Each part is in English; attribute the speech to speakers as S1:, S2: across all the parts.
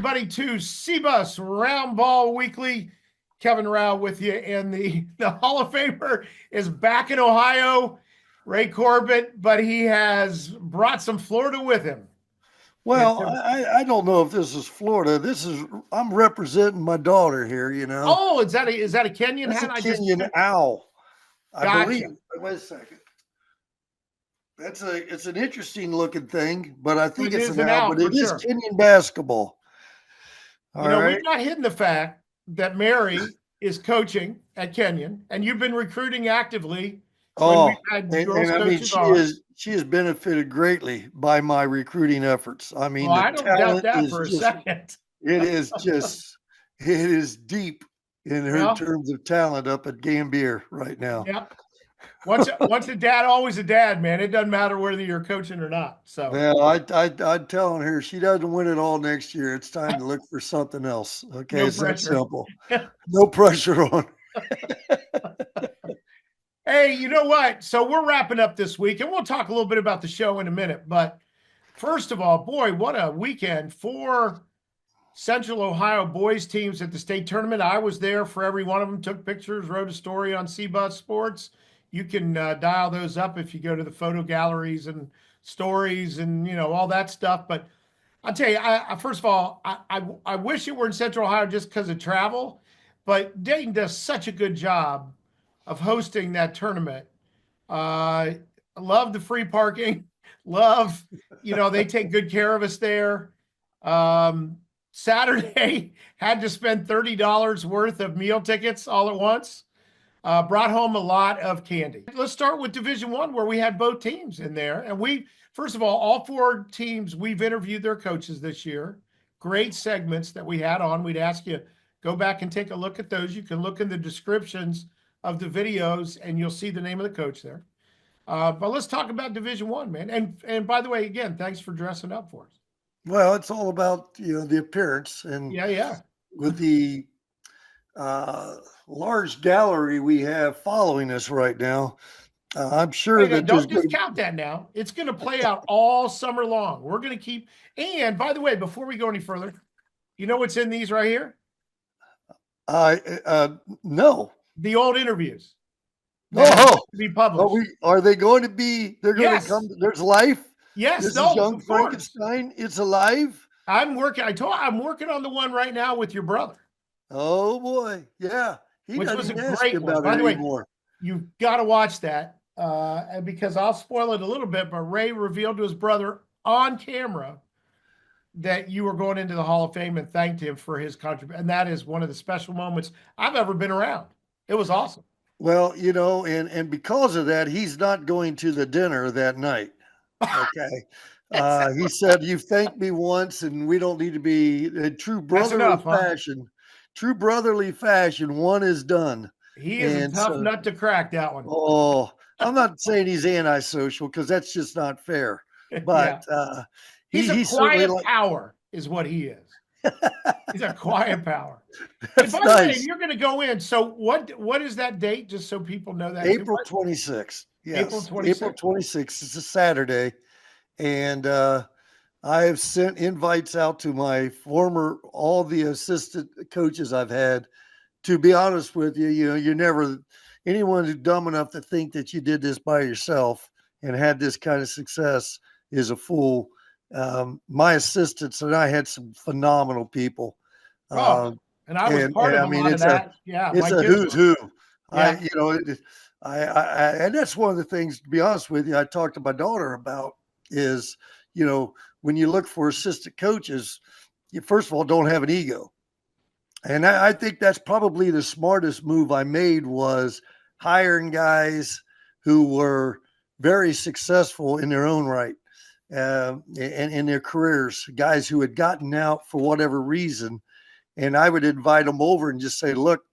S1: everybody, to CBUS Roundball Weekly. Kevin Rao with you, and the Hall of Famer is back in Ohio, Ray Corbett, but he has brought some Florida with him.
S2: Well, I don't know if this is Florida. I'm representing my daughter here,
S1: Oh, is that a Kenyan
S2: That's a
S1: hat?
S2: Kenyan owl, I believe.
S1: Gotcha.
S2: Wait a second. It's an interesting looking thing, but I think
S1: It
S2: it's
S1: is
S2: an
S1: an
S2: owl,
S1: owl
S2: but
S1: for
S2: it is
S1: sure.
S2: Kenyan basketball. All
S1: We've
S2: right.
S1: not hidden the fact that Mary is coaching at Kenyon, and you've been recruiting actively when we've
S2: Oh,
S1: had
S2: and
S1: girls
S2: I mean
S1: coaches on.
S2: she has benefited greatly by my recruiting efforts. I
S1: Well,
S2: mean, the
S1: I don't doubt
S2: talent
S1: that
S2: is
S1: for a
S2: just
S1: second.
S2: it is just it is deep in her
S1: Well,
S2: terms of talent up at Gambier right now.
S1: yeah. Once a dad, always a dad, man. It doesn't matter whether you're coaching or not. So
S2: Well, I'm telling her she doesn't win it all next year. It's time to look for something else. Okay,
S1: no
S2: it's that
S1: pressure.
S2: simple. No pressure on.
S1: Hey, you know what? So we're wrapping up this week, and we'll talk a little bit about the show in a minute. But first of all, boy, what a weekend for Central Ohio boys teams at the state tournament. I was there for every one of them, took pictures, wrote a story on CBUS Sports. You can dial those up if you go to the photo galleries and stories and, all that stuff. But I'll tell you, first of all, I wish it were in Central Ohio just because of travel, but Dayton does such a good job of hosting that tournament. Uh, love the free parking. Love, they take good care of us there. Saturday had to spend $30 worth of meal tickets all at once. Brought home a lot of candy. Let's start with Division One, where we had both teams in there, and first of all four teams, we've interviewed their coaches this year. Great segments that we had on. We'd ask you go back and take a look at those. You can look in the descriptions of the videos, and you'll see the name of the coach there. But let's talk about Division One, man. And by the way, again, thanks for dressing up for us.
S2: Well, it's all about the appearance, and
S1: Yeah.
S2: with the large gallery we have following us right now, I'm sure
S1: Wait,
S2: that there's
S1: don't
S2: going to
S1: discount that now. It's going to play out all summer long. We're going to keep. And by the way, before we go any further, you know what's in these right here?
S2: No.
S1: The old interviews.
S2: Oh,
S1: To be published.
S2: are they going to be? They're going to
S1: Yes.
S2: come. There's life.
S1: Yes.
S2: This
S1: No.
S2: is Young
S1: Of course.
S2: Frankenstein. It's alive.
S1: I'm working. I'm working on the one right now with your brother.
S2: Oh boy, yeah. He
S1: Which was
S2: doesn't
S1: a
S2: ask
S1: great
S2: you
S1: one.
S2: about
S1: By
S2: it
S1: the way,
S2: anymore.
S1: you've got to watch that because I'll spoil it a little bit. But Ray revealed to his brother on camera that you were going into the Hall of Fame and thanked him for his contribution. And that is one of the special moments I've ever been around. It was awesome.
S2: Well, and because of that, he's not going to the dinner that night. Okay. He said, "You thanked me once, and we don't need to be in true
S1: That's
S2: brotherly
S1: enough, huh?
S2: fashion. True brotherly fashion. One is done."
S1: He is a
S2: And
S1: tough
S2: so,
S1: nut to crack, that one.
S2: oh, I'm not saying he's antisocial because that's just not fair.
S1: Yeah.
S2: But
S1: He's a
S2: he certainly
S1: quiet
S2: like.
S1: power is what he is. He's a quiet power. And
S2: That's
S1: by the way,
S2: nice.
S1: you're going to go in. So what is that date? Just so people know that.
S2: April 26th.
S1: April
S2: Yes, April
S1: 26th.
S2: 26th. It's a Saturday, and I have sent invites out to all the assistant coaches I've had. To be honest with you, you're never anyone who's dumb enough to think that you did this by yourself and had this kind of success is a fool. My assistants and I had some phenomenal people.
S1: Oh, and I was part
S2: And
S1: of
S2: I
S1: a
S2: mean,
S1: lot of that. Yeah,
S2: it's
S1: my
S2: a
S1: kids
S2: who's
S1: were.
S2: who.
S1: Yeah.
S2: And that's one of the things, to be honest with you, I talked to my daughter about is, when you look for assistant coaches, you first of all don't have an ego. And I think that's probably the smartest move I made was hiring guys who were very successful in their own right and in their careers, guys who had gotten out for whatever reason. And I would invite them over and just say, look,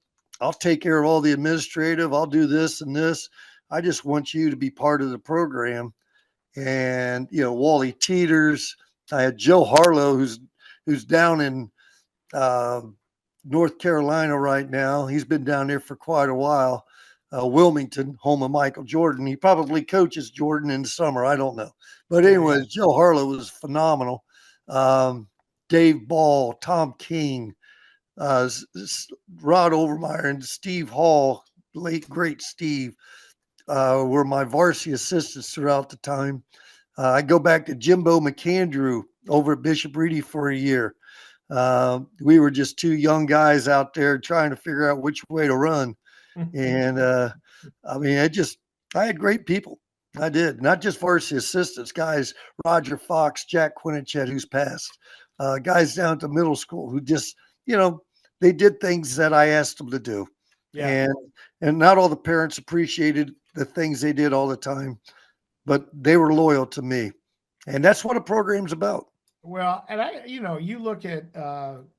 S2: I'll take care of all the administrative. I'll do this and this. I just want you to be part of the program. And, Wally Teeters. I had Joe Harlow, who's down in North Carolina right now. He's been down there for quite a while. Wilmington, home of Michael Jordan. He probably coaches Jordan in the summer. I don't know. But anyways, Joe Harlow was phenomenal. Dave Ball, Tom King, Rod Overmeyer, and Steve Hall, late great Steve, were my varsity assistants throughout the time. I go back to Jimbo McAndrew over at Bishop Reedy for a year. We were just two young guys out there trying to figure out which way to run. And I mean, I had great people. I did, not just varsity assistants, guys, Roger Fox, Jack Quinnichet, who's passed, guys down at the middle school who just, they did things that I asked them to do.
S1: Yeah.
S2: And not all the parents appreciated the things they did all the time, but they were loyal to me. And that's what a program's about.
S1: Well, and you look at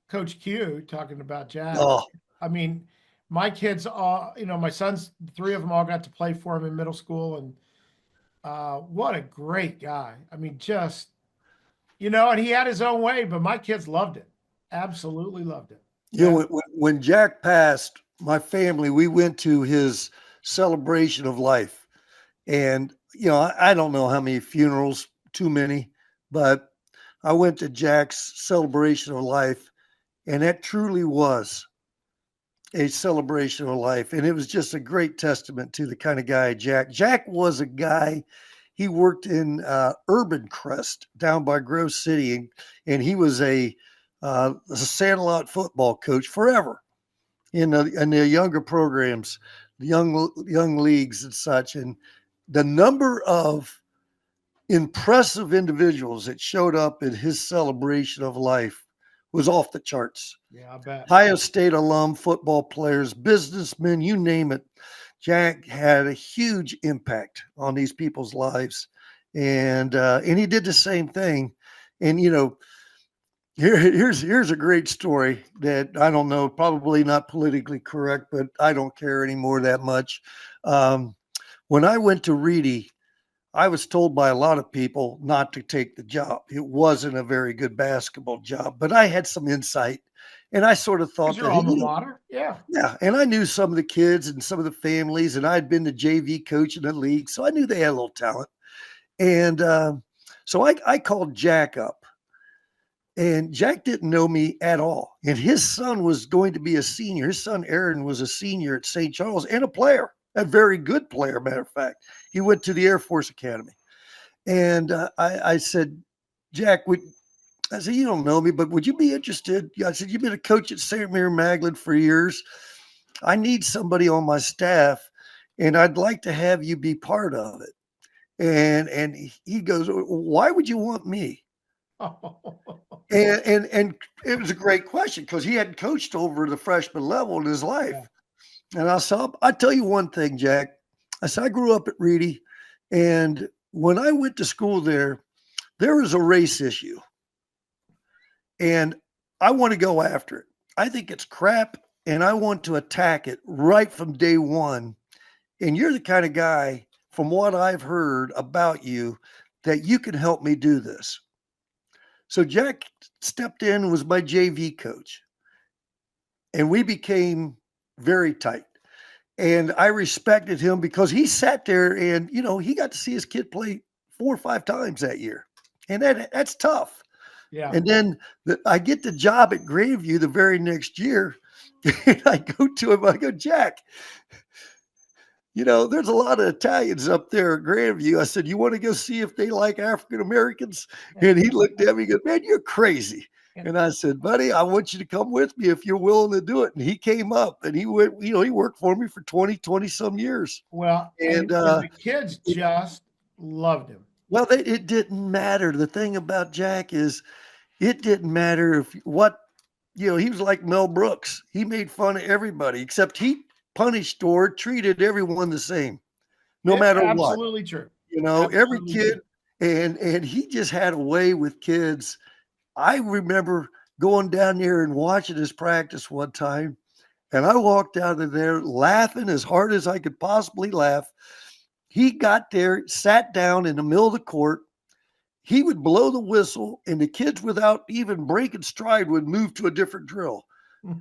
S1: Coach Q talking about Jack.
S2: Oh,
S1: I mean, my kids all, my sons, 3 of them all got to play for him in middle school, and what a great guy. I mean, just, and he had his own way, but my kids loved it. Absolutely loved it.
S2: When Jack passed, my family, we went to his celebration of life. And, I don't know how many funerals, too many, but I went to Jack's celebration of life, and that truly was a celebration of life. And it was just a great testament to the kind of guy Jack was a guy. He worked in Urban Crest down by Grove City, and he was a Sandlot football coach forever in the younger programs, the young leagues and such. And the number of impressive individuals that showed up at his celebration of life was off the charts.
S1: Yeah, I bet.
S2: Ohio State alum, football players, businessmen, you name it. Jack had a huge impact on these people's lives. And he did the same thing. And, here's a great story that I don't know, probably not politically correct, but I don't care anymore that much. When I went to Reedy, I was told by a lot of people not to take the job. It wasn't a very good basketball job, but I had some insight, and I sort of thought
S1: your alma mater, yeah.
S2: And I knew some of the kids and some of the families, and I'd been the JV coach in the league, so I knew they had a little talent. And so I called Jack up, and Jack didn't know me at all. And his son was going to be a senior. His son Aaron was a senior at St. Charles and a player. A very good player, matter of fact. He went to the Air Force Academy. And I said, Jack, I said, you don't know me, but would you be interested? I said, you've been a coach at St. Mary Magdalene for years. I need somebody on my staff, and I'd like to have you be part of it. And he goes, why would you want me? And it was a great question because he hadn't coached over the freshman level in his life. Yeah. And I said, I'll tell you one thing, Jack. I said, I grew up at Reedy, and when I went to school there was a race issue. And I want to go after it. I think it's crap, and I want to attack it right from day one. And you're the kind of guy, from what I've heard about you, that you can help me do this. So Jack stepped in and was my JV coach. And we became very tight. And I respected him because he sat there and, he got to see his kid play 4 or 5 times that year. And that's tough.
S1: Yeah.
S2: And then I get the job at Grandview the very next year. And I go to him, I go, Jack, there's a lot of Italians up there at Grandview. I said, you want to go see if they like African Americans? And he looked at me and goes, man, you're crazy. And I said, buddy, I want you to come with me if you're willing to do it. And he came up and he went, he worked for me for 20 some years.
S1: Well, and the kids just loved him.
S2: Well, it didn't matter. The thing about Jack is it didn't matter he was like Mel Brooks. He made fun of everybody, except he punished or treated everyone the same, no matter what.
S1: Absolutely true.
S2: Every kid, and he just had a way with kids. I remember going down there and watching his practice one time, and I walked out of there laughing as hard as I could possibly laugh. He got there, sat down in the middle of the court. He would blow the whistle, and the kids, without even breaking stride, would move to a different drill.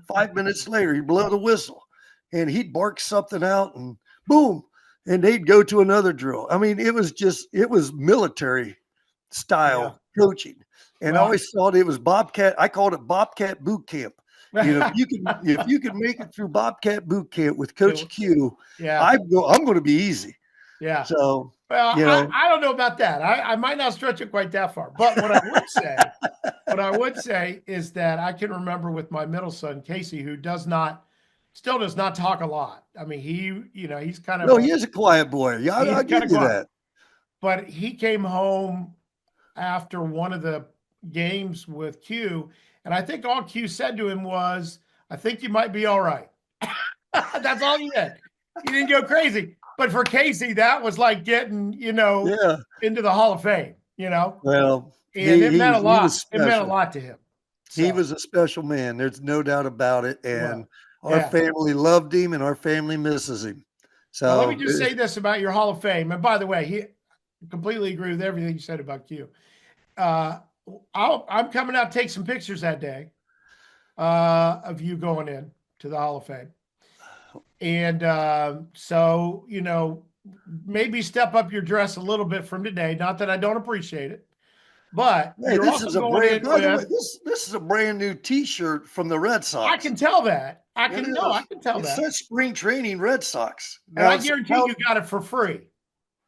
S2: 5 minutes later, he'd blow the whistle, and he'd bark something out, and boom, and they'd go to another drill. I mean, it was military style coaching. And I always thought it was Bobcat. I called it Bobcat Boot Camp. If you can make it through Bobcat Boot Camp with Coach Q, I'm going to be easy.
S1: Yeah.
S2: So,
S1: well, I don't know about that. I might not stretch it quite that far. But what I would say is that I can remember with my middle son, Casey, who still does not talk a lot. I mean, he's kind of.
S2: No, he is a quiet boy. Yeah, I'll give you that.
S1: But he came home after one of the games with Q, and I think all Q said to him was, "I think you might be all right." That's all he did. He didn't go crazy. But for Casey, that was like getting, into the Hall of Fame,
S2: Well,
S1: and it meant a lot. It meant a lot to him.
S2: So. He was a special man. There's no doubt about it. And our family loved him, and our family misses him. So
S1: let me just say this about your Hall of Fame. And by the way, he completely agree with everything you said about Q. I'm coming out to take some pictures that day of you going in to the Hall of Fame. And so, maybe step up your dress a little bit from today. Not that I don't appreciate it, but
S2: this is a brand new T-shirt from the Red Sox.
S1: I can tell that. I can tell that.
S2: It says Spring Training Red Sox.
S1: And I guarantee you got it for free.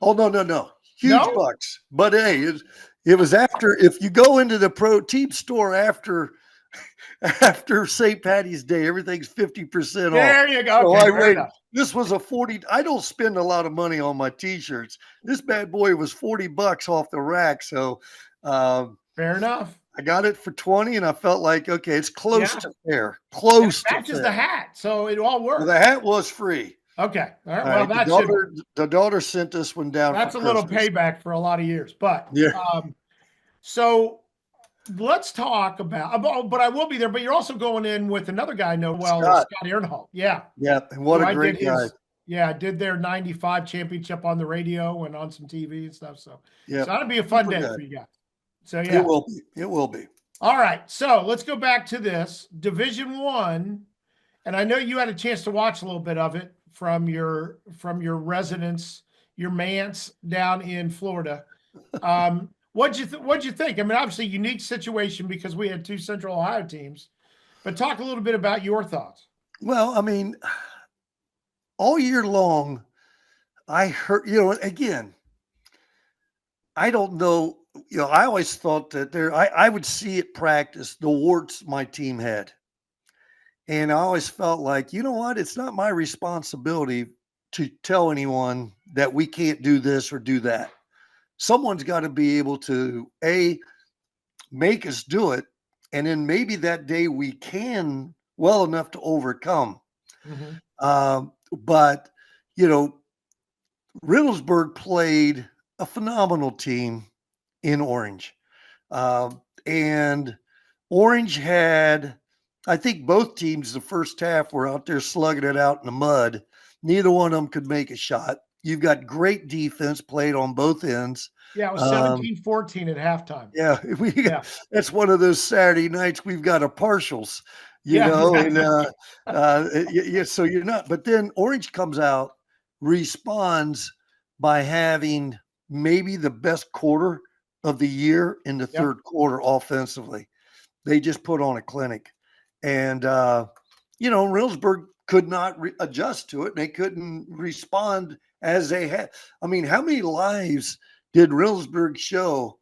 S2: Oh, no. Huge bucks. But hey, it was after, if you go into the pro team store after St. Patty's Day, everything's 50% off.
S1: There you go. Okay,
S2: this was a 40. I don't spend a lot of money on my T-shirts. This bad boy was $40 off the rack. So
S1: fair enough.
S2: I got it for 20, and I felt like, okay, it's close to fair. Close to fair.
S1: That's just the hat, so it all works.
S2: Well, the hat was free.
S1: Okay. All right. Well,
S2: the daughter sent this one down.
S1: That's a little payback for a lot of years. But so let's talk about, but I will be there. But you're also going in with another guy I know well, Scott Ehrenhalt. Yeah.
S2: Yeah. And what a great guy.
S1: I did their 95 championship on the radio and on some TV and stuff. So that'll be a fun day for you guys. So
S2: it will be.
S1: All right. So let's go back to this Division I. And I know you had a chance to watch a little bit of it from your residence, your manse down in Florida. What'd you think? I mean, obviously unique situation because we had two Central Ohio teams, but talk a little bit about your thoughts.
S2: Well, I mean, all year long, I heard, again, I don't know, I always thought that I would see at practice the warts my team had. And I always felt like, you know what? It's not my responsibility to tell anyone that we can't do this or do that. Someone's got to be able to, make us do it. And then maybe that day we can well enough to overcome. Mm-hmm. But, Riddlesburg played a phenomenal team in Orange. And Orange had, I think both teams the first half were out there slugging it out in the mud. Neither one of them could make a shot. You've got great defense played on both ends.
S1: Yeah, it was 17-14 at halftime.
S2: Yeah, that's one of those Saturday nights we've got a partials,
S1: exactly.
S2: and so you're not. But then Orange comes out, responds by having maybe the best quarter of the year in the third quarter offensively. They just put on a clinic. And, Riddlesburg could not adjust to it. They couldn't respond as they had. I mean, how many lives did Riddlesburg show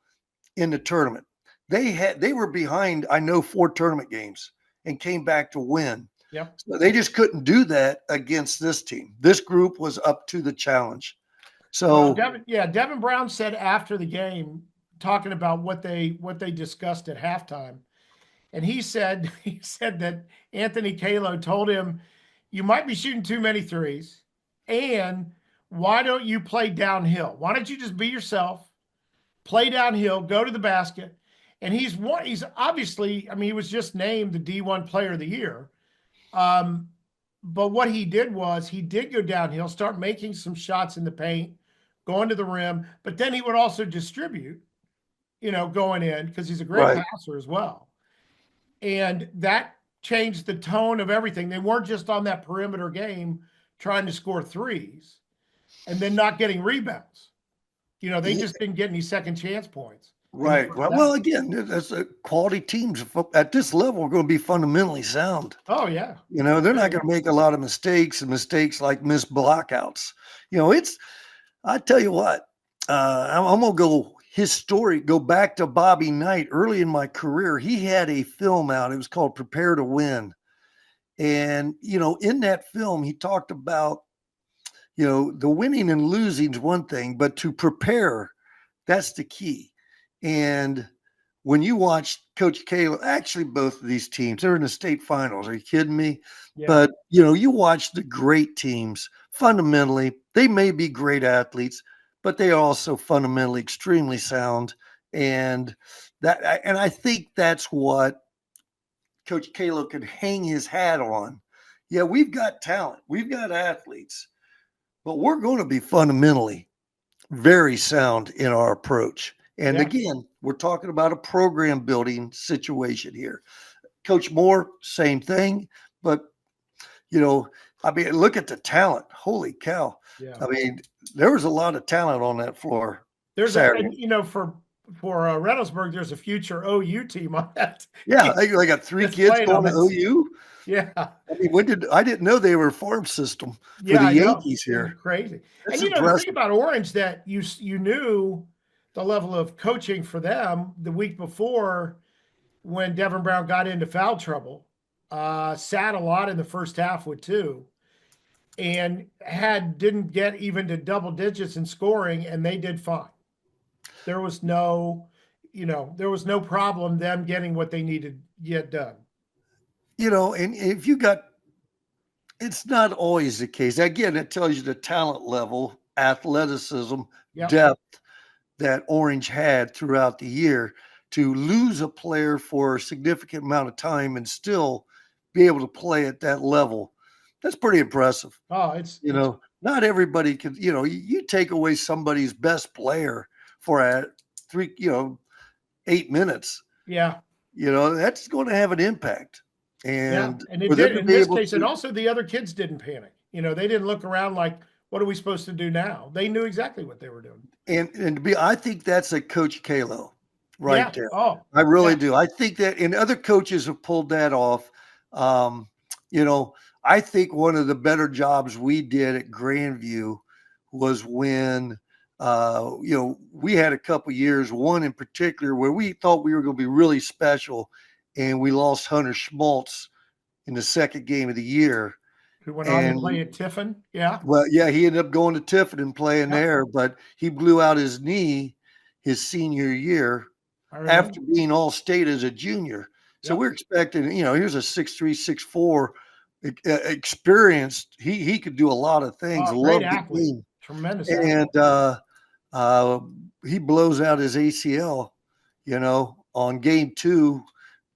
S2: in the tournament? They were behind, I know, 4 tournament games and came back to win.
S1: Yep.
S2: So they just couldn't do that against this team. This group was up to the challenge. So
S1: Devin Brown said after the game, talking about what they discussed at halftime. And he said that Anthony Calo told him, you might be shooting too many threes. And why don't you play downhill? Why don't you just be yourself, play downhill, go to the basket? And he's obviously, I mean, he was just named the D1 player of the year. But what he did was he did go downhill, start making some shots in the paint, going to the rim, but then he would also distribute, going in because he's a great passer as well. And that changed the tone of everything. They weren't just on that perimeter game trying to score threes and then not getting rebounds. They just didn't get any second chance points.
S2: Right. Right. Well, again, that's a quality teams at this level are going to be fundamentally sound.
S1: Oh yeah.
S2: They're not going to make a lot of mistakes and mistakes like missed blockouts. I tell you what, I'm going to go back to Bobby Knight. Early in my career, he had a film out. It was called Prepare to Win. And, in that film, he talked about, the winning and losing is one thing, but to prepare, that's the key. And when you watch Coach Kalo, actually both of these teams, they're in the state finals. Are you kidding me?
S1: Yeah.
S2: But, you watch the great teams, fundamentally, they may be great athletes, but they are also fundamentally extremely sound. And I think that's what Coach Kalo could hang his hat on. Yeah, we've got talent, we've got athletes, but we're going to be fundamentally very sound in our approach. And again, we're talking about a program building situation here. Coach Moore, same thing. But, look at the talent. Holy cow.
S1: Yeah.
S2: There was a lot of talent on that floor.
S1: There's
S2: Saturday.
S1: for Reynoldsburg, there's a future OU team on that.
S2: Yeah, they got 3 kids going to OU.
S1: Yeah.
S2: I didn't know they were a farm system for the Yankees here.
S1: Crazy.
S2: That's
S1: and the thing about Orange that you knew the level of coaching for them the week before when Devin Brown got into foul trouble, sat a lot in the first half with 2 and didn't get even to double digits in scoring, and they did fine. There was no problem them getting what they needed to get done.
S2: And if you got, it's not always the case. Again, it tells you the talent level, athleticism, depth that Orange had throughout the year. To lose a player for a significant amount of time and still be able to play at that level, that's pretty impressive.
S1: Oh,
S2: not everybody can, you take away somebody's best player for 8 minutes.
S1: Yeah.
S2: That's going to have an impact. And
S1: it did in this case. And also the other kids didn't panic. They didn't look around like, what are we supposed to do now? They knew exactly what they were doing.
S2: I think that's a Coach Kalo right there.
S1: Oh,
S2: I really do. I think that, and other coaches have pulled that off. I think one of the better jobs we did at Grandview was when, we had a couple years, one in particular, where we thought we were going to be really special, and we lost Hunter Schmaltz in the second game of the year.
S1: Who went on to play at Tiffin? Yeah.
S2: Well, yeah, he ended up going to Tiffin and playing there, but he blew out his knee his senior year after being all-state as a junior. So we're expecting, here's a 6'3", 6'4", experienced. He could do a lot of things.
S1: Great athlete. Tremendous
S2: and he blows out his ACL, on game 2,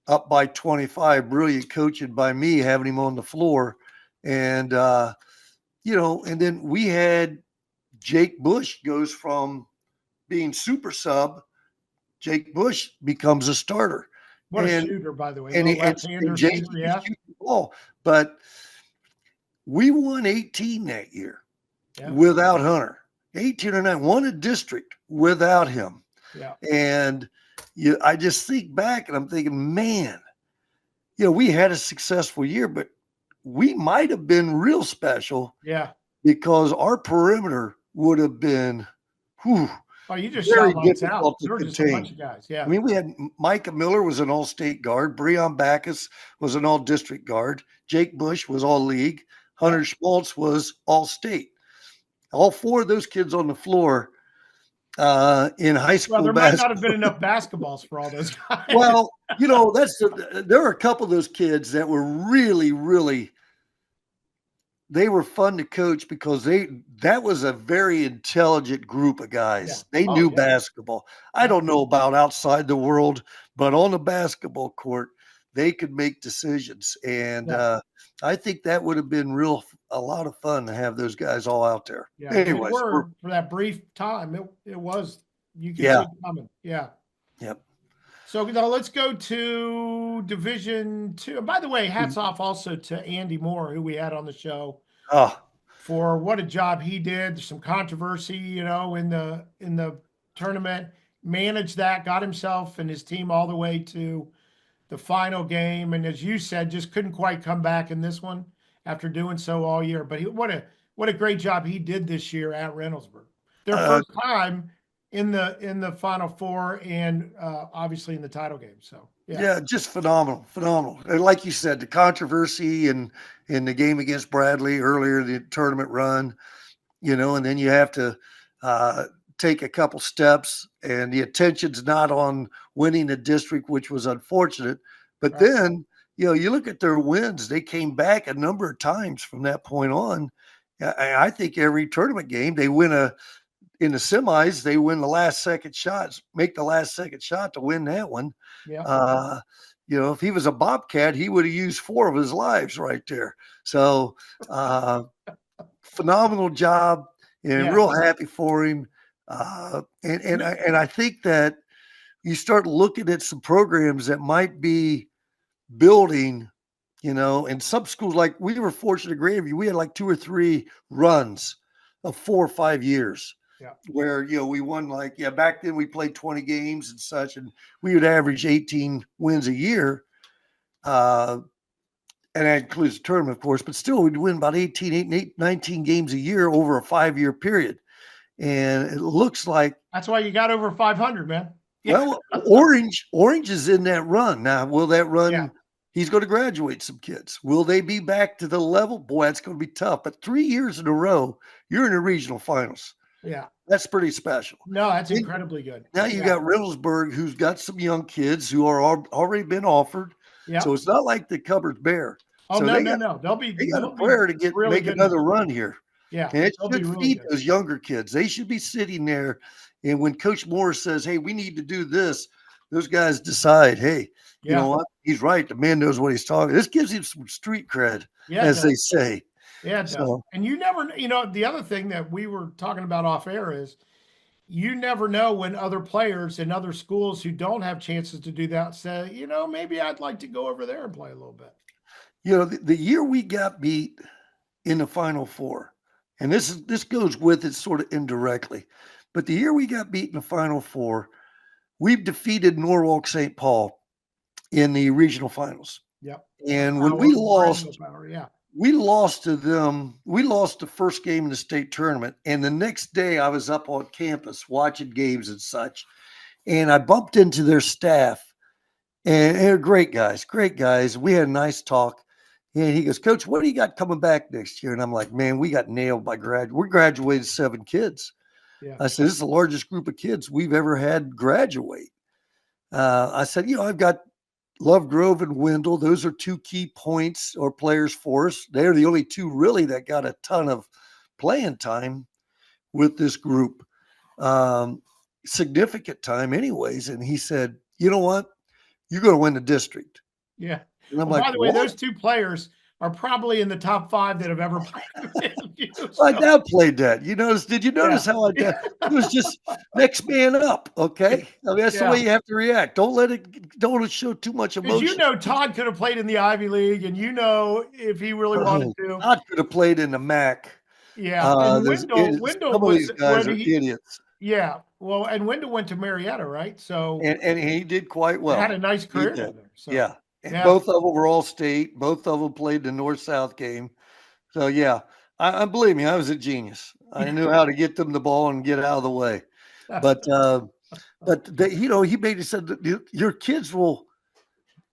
S2: up by 25. Brilliant coaching by me, having him on the floor. And and then we had Jake Bush goes from being super sub. Jake Bush becomes a starter.
S1: What a shooter, by the way.
S2: And Jake shoots the ball. But we won 18 that year without Hunter. 18 or 9, won a district without him.
S1: Yeah.
S2: And I just think back and I'm thinking, man, we had a successful year, but we might have been real special.
S1: Yeah.
S2: Because our perimeter would have been,
S1: oh, you just shot lights out. There were just a bunch of guys. Yeah.
S2: We had Micah Miller was an all-state guard. Breon Backus was an all-district guard. Jake Bush was all-league. Hunter Schmaltz was all-state. All 4 of those kids on the floor in high school.
S1: Well, there might not have been enough basketballs for all those guys.
S2: Well, there are a couple of those kids that were really, really, they were fun to coach because that was a very intelligent group of guys. They knew basketball. I don't know about outside the world, but on the basketball court, they could make decisions. And I think that would have been a lot of fun to have those guys all out there.
S1: Yeah, anyways, for that brief time, it was, you can see it coming. Yeah.
S2: Yep.
S1: So now let's go to Division II. And by the way, hats off also to Andy Moore, who we had on the show, for what a job he did. There's some controversy, in the tournament. managed that, got himself and his team all the way to the final game, and as you said, just couldn't quite come back in this one after doing so all year. But what a great job he did this year at Reynoldsburg. Their first time in the Final Four and obviously in the title game. So
S2: yeah, just phenomenal. And like you said, the controversy in the game against Bradley earlier, the tournament run, and then you have to take a couple steps, and the attention's not on winning the district, which was unfortunate. But
S1: right.
S2: then, you look at their wins, they came back a number of times from that point on. I think every tournament game they win in the semis, they win the last second shots, make the last second shot to win that one.
S1: Yeah.
S2: If he was a Bobcat, he would have used 4 of his lives right there. So phenomenal job, and real happy for him. And I think that you start looking at some programs that might be building, in some schools, like we were fortunate at Grandview, we had like 2 or 3 runs of 4 or 5 years.
S1: Yeah.
S2: Where, we won back then we played 20 games and such, and we would average 18 wins a year. And that includes the tournament, of course, but still we'd win about 19 games a year over a 5-year period. And it looks like
S1: that's why you got over 500, man.
S2: Yeah. Well, Orange is in that run. Now, will that run?
S1: Yeah.
S2: He's going to graduate some kids. Will they be back to the level? Boy, that's going to be tough. But 3 years in a row, you're in the regional finals.
S1: Yeah.
S2: That's pretty special.
S1: No, that's incredibly good.
S2: Now you got Reynoldsburg, who's got some young kids who are already been offered.
S1: Yeah.
S2: So it's not like the cupboard's bare.
S1: Oh,
S2: so
S1: no.
S2: They got a prayer to make another run here.
S1: Yeah.
S2: And it should feed those younger kids. They should be sitting there. And when Coach Morris says, hey, we need to do this, those guys decide, hey, you know what? He's right. The man knows what he's talking. This gives him some street cred, as they say.
S1: Yeah, and you never, the other thing that we were talking about off air is you never know when other players in other schools who don't have chances to do that say, maybe I'd like to go over there and play a little bit.
S2: The year we got beat in the Final Four, and this goes with it sort of indirectly, but the year we got beat in the Final Four, we've defeated Norwalk St. Paul in the regional finals.
S1: Yep.
S2: And when we lost to them. We lost the first game in the state tournament. And the next day I was up on campus watching games and such. And I bumped into their staff. And they're great guys. We had a nice talk. And he goes, Coach, what do you got coming back next year? And I'm like, man, we got nailed by we graduated 7 kids.
S1: Yeah.
S2: I said, this is the largest group of kids we've ever had graduate. I said, I've got Lovegrove and Wendell. Those are 2 key points or players for us. They're the only 2 really that got a ton of playing time with this group. Significant time anyways. And he said, you know what? You're going to win the district.
S1: Yeah.
S2: And I'm
S1: by the way, those 2 players are probably in the top 5 that have ever played.
S2: I downplayed that. Did you notice how I did? It was just next man up. Okay. I mean, that's the way you have to react. Don't show too much emotion.
S1: Todd could have played in the Ivy League, and if he really wanted to.
S2: Todd could have played in the MAC.
S1: Yeah. And Wendell
S2: some of these guys are idiots.
S1: Yeah. Well, and Wendell went to Marietta, right? So
S2: and he did quite well.
S1: Had a nice career there. So.
S2: Yeah. And both of them were all state. Both of them played the North-South game. So, yeah, I believe me, I was a genius. I knew how to get them the ball and get out of the way. But he made it said that your kids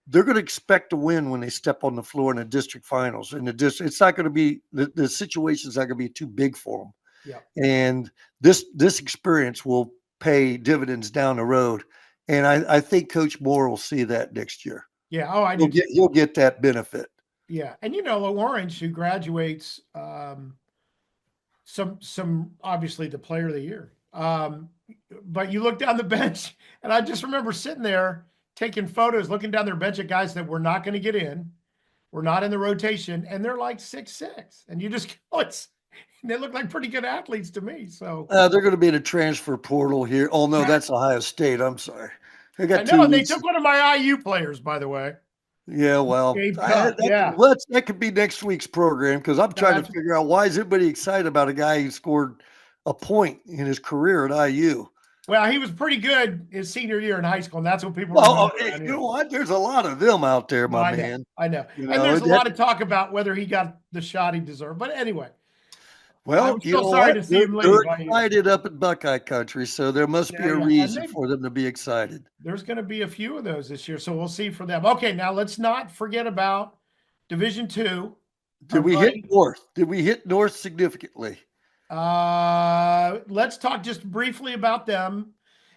S2: they're going to expect to win when they step on the floor in the district finals. In the district, it's not going to be the situation's not going to be too big for them.
S1: Yeah.
S2: And this experience will pay dividends down the road. And I think Coach Moore will see that next year.
S1: Yeah. Oh, I do.
S2: He'll get that benefit.
S1: Yeah. And Orange, who graduates some obviously the player of the year. But you look down the bench, and I just remember sitting there taking photos, looking down their bench at guys that were not going to get in, were not in the rotation, and they're like 6'6". And you just go, they look like pretty good athletes to me. So
S2: they're going to be in a transfer portal here. Oh no, that's Ohio State. I'm sorry.
S1: They took one of my IU players, by the way.
S2: Yeah, well, that could be next week's program, because I'm trying to figure out why is everybody excited about a guy who scored a point in his career at IU.
S1: Well, he was pretty good his senior year in high school, and that's what people
S2: Well,
S1: remember around
S2: you
S1: here.
S2: know what? There's a lot of them out there,
S1: No,
S2: my
S1: I know,
S2: man.
S1: I know,
S2: You
S1: and
S2: know,
S1: there's a lot of talk about whether he got the shot he deserved. But anyway,
S2: well,
S1: I'm
S2: you
S1: still
S2: know
S1: sorry
S2: what?
S1: to see him
S2: They're
S1: leave. I hear.
S2: excited up in Buckeye country, so there must be
S1: Yeah,
S2: a
S1: yeah, and
S2: reason for them to be excited.
S1: there's going to be a few of those this year, so we'll see for them. Okay, now let's not forget about Division Two.
S2: Did
S1: Our
S2: we hit
S1: buddy.
S2: North? Did we hit North significantly?
S1: Let's talk just briefly about them.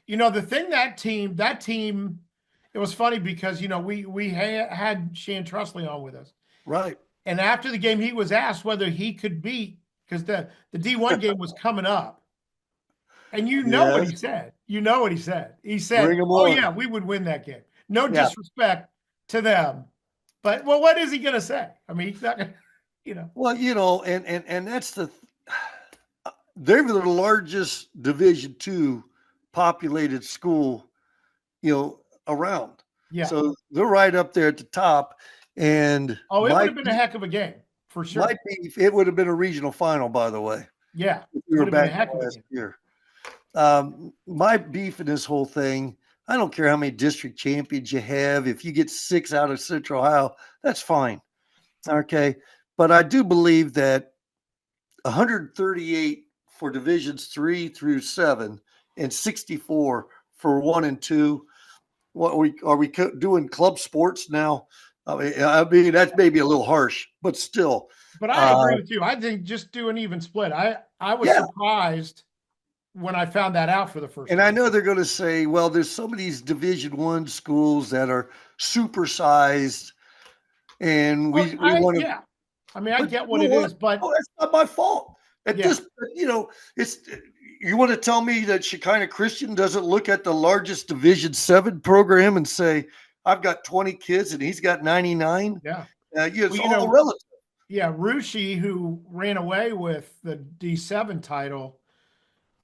S1: You know, the thing that team, it was funny because we had Shan Trusley on with us,
S2: Right.
S1: and after the game, he was asked whether he could beat because the D1 game was coming up, and you know what he
S2: Yes.
S1: said. You know what he said. He
S2: Bring
S1: said,
S2: them
S1: "Oh
S2: on.
S1: yeah, we would win that game." No
S2: Yeah.
S1: disrespect to them, but well, what is he going to say? I mean, he's not going to.
S2: Well, and that's they're the largest Division two populated school, around.
S1: Yeah.
S2: So they're right up there at the top. And
S1: Oh, it would have been a heck of a game for sure.
S2: it would have been a regional final, by the way.
S1: Yeah,
S2: If we were
S1: would have been a
S2: back
S1: heck of a
S2: last
S1: game.
S2: year. My beef in this whole thing, I don't care how many district champions you have. If you get 6 out of Central Ohio, that's fine. Okay. But I do believe that 138 for divisions 3 through 7 and 64 for 1 and 2. What are we doing club sports now? I mean that's maybe a little harsh, but still.
S1: But I agree with you. I think just do an even split. I was surprised when I found that out for the first
S2: And
S1: time.
S2: I know they're going to say, well, there's some of these Division I schools that are supersized, and we want to.
S1: Yeah. I mean, I get what it is, but
S2: that's not my fault. At
S1: Yeah.
S2: this, it's. You want to tell me that Shekinah Christian doesn't look at the largest Division 7 program and say, "I've got 20 kids and he's got 99"?
S1: Yeah.
S2: It's all relative.
S1: Yeah, Rouch, who ran away with the D7 title,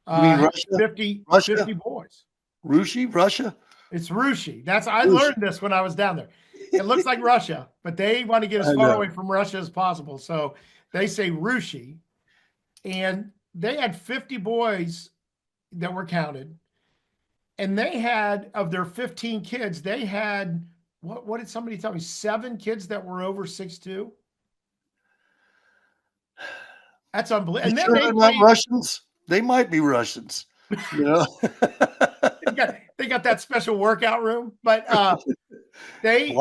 S2: You mean
S1: had
S2: Russia?
S1: 50 boys.
S2: Russia?
S1: It's Rouch. I learned this when I was down there. It looks like Russia, but they want to get as far away from Russia as possible. So they say Rouch, and they had 50 boys that were counted. And they had, of their 15 kids, they had, what did somebody tell me? 7 kids that were over 6'2". That's unbelievable. And then
S2: they're not Russians. They might be Russians. You know,
S1: they got that special workout room, but they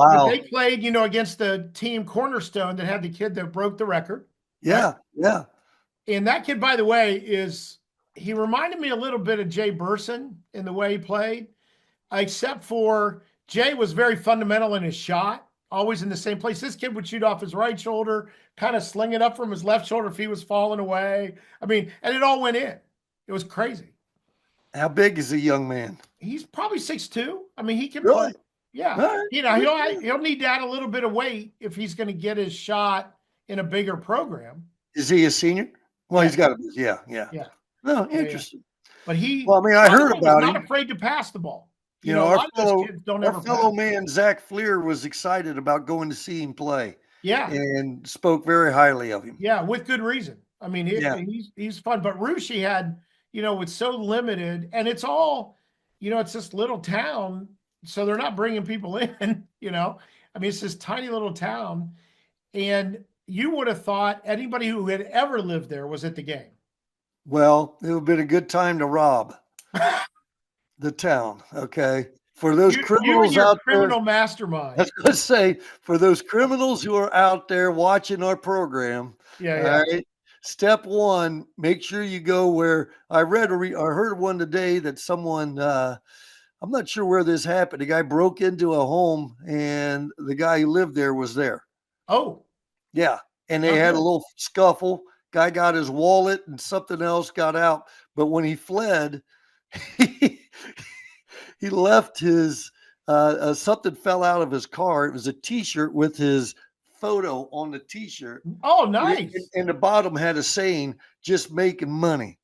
S1: played, against the team Cornerstone that had the kid that broke the record.
S2: Yeah,
S1: right?
S2: yeah.
S1: And that kid, by the way, he reminded me a little bit of Jay Burson in the way he played, except for Jay was very fundamental in his shot, always in the same place. This kid would shoot off his right shoulder, kind of sling it up from his left shoulder if he was falling away. I mean, and it all went in. It was crazy.
S2: How big is the young man?
S1: He's probably 6'2". I mean, he can
S2: really?
S1: play. Yeah.
S2: Right.
S1: He'll need to add a little bit of weight if he's going to get his shot in a bigger program.
S2: Is he a senior? Well, he's got to be. Yeah. No, interesting.
S1: But
S2: I heard about him.
S1: Not afraid to pass the ball.
S2: Our fellow man Zach Fleer was excited about going to see him play.
S1: Yeah,
S2: and spoke very highly of him.
S1: Yeah, with good reason. I mean, he's fun. But Rouch had, it's so limited, and it's all, it's this little town, so they're not bringing people in. I mean, it's this tiny little town, and you would have thought anybody who had ever lived there was at the game.
S2: Well, it would have been a good time to rob the town. Okay. For those criminals out there,
S1: criminal mastermind.
S2: I was going to say, for those criminals who are out there watching our program, all right, step one, make sure you go where I heard one today that someone, I'm not sure where this happened. A guy broke into a home and the guy who lived there was there.
S1: Oh,
S2: yeah. And they had a little scuffle. Guy got his wallet and something else got out. But when he fled, he left his something fell out of his car. It was a T-shirt with his photo on the T-shirt.
S1: Oh, nice!
S2: And the bottom had a saying, "Just making money."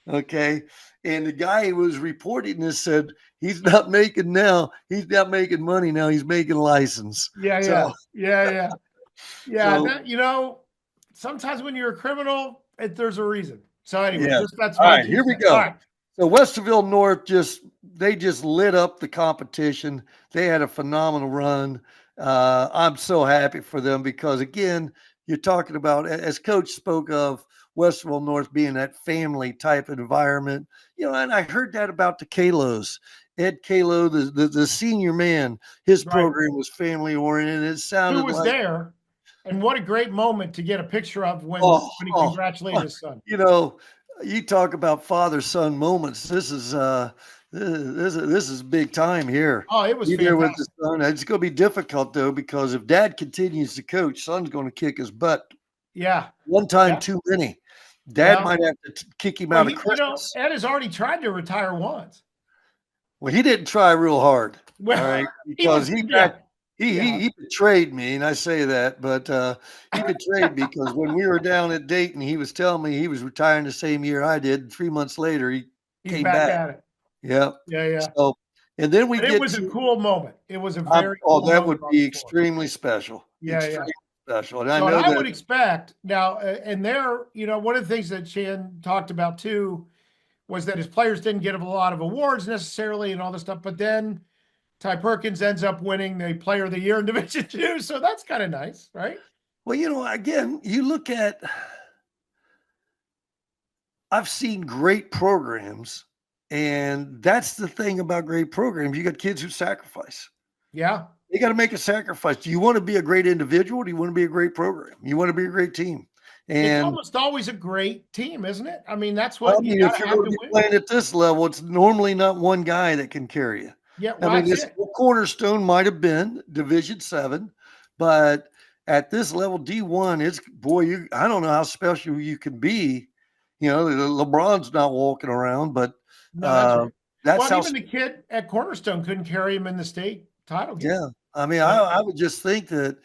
S2: Okay, and the guy who was reporting this said he's not making now. He's not making money now. He's making license.
S1: Yeah. So, sometimes when you're a criminal, there's a reason. So anyway, that's
S2: all right. Here we go.
S1: All right.
S2: So Westerville North they just lit up the competition. They had a phenomenal run. I'm so happy for them because again, you're talking about as Coach spoke of Westerville North being that family type environment. And I heard that about the Kalos. Ed Kalo, the senior man, his
S1: Right.
S2: program was family oriented. It
S1: Who
S2: sounded
S1: was
S2: like
S1: there? And what a great moment to get a picture of when
S2: oh,
S1: he
S2: oh,
S1: congratulated his son.
S2: you know, you talk about father son moments. This is big time here.
S1: Oh, it was
S2: Be there with the
S1: fantastic.
S2: son. It's going to be difficult though because if dad continues to coach, son's going to kick his butt.
S1: Yeah.
S2: One time
S1: Yeah.
S2: too many. Dad
S1: Well,
S2: might have to kick him
S1: well,
S2: out of Christmas.
S1: Ed has already tried to retire once.
S2: Well, he didn't try real hard. All
S1: Well,
S2: right,
S1: he
S2: because
S1: was, yeah, yeah.
S2: he betrayed me, and I say that, but he betrayed me because when we were down at Dayton, he was telling me he was retiring the same year I did. And 3 months later, he
S1: He's
S2: came
S1: back
S2: back.
S1: at it.
S2: Yep.
S1: Yeah, yeah.
S2: So, and then we
S1: But it
S2: get
S1: was a
S2: to
S1: cool moment. It was a very cool
S2: that
S1: moment
S2: would
S1: on the
S2: be
S1: floor.
S2: extremely special.
S1: Yeah, yeah.
S2: Extremely special, and I
S1: So, and
S2: know
S1: I
S2: that.
S1: would expect now, and there, one of the things that Shan talked about too was that his players didn't get a lot of awards necessarily and all this stuff, but then Ty Perkins ends up winning the Player of the Year in Division Two, so that's kind of nice, right?
S2: Well, again, you look at. I've seen great programs, and that's the thing about great programs. You got kids who sacrifice.
S1: Yeah.
S2: They got to make a sacrifice. Do you want to be a great individual? Do you want to be a great program? You want to be a great team?
S1: It's
S2: And
S1: almost always a great team, isn't it? I mean, that's
S2: I
S1: what you
S2: mean,
S1: got
S2: if
S1: to
S2: you're
S1: have
S2: going to
S1: to
S2: be
S1: win.
S2: playing at this level, it's normally not one guy that can carry you.
S1: Yeah,
S2: I
S1: well,
S2: mean,
S1: that's
S2: this
S1: it.
S2: cornerstone might have been Division 7, but at this level, D1, it's boy, I don't know how special you can be. LeBron's not walking around, but
S1: No, that's
S2: uh,
S1: right. Well,
S2: that's
S1: and
S2: how.
S1: even the kid at Cornerstone couldn't carry him in the state title game.
S2: Yeah, I mean,
S1: Yeah.
S2: I would just think that.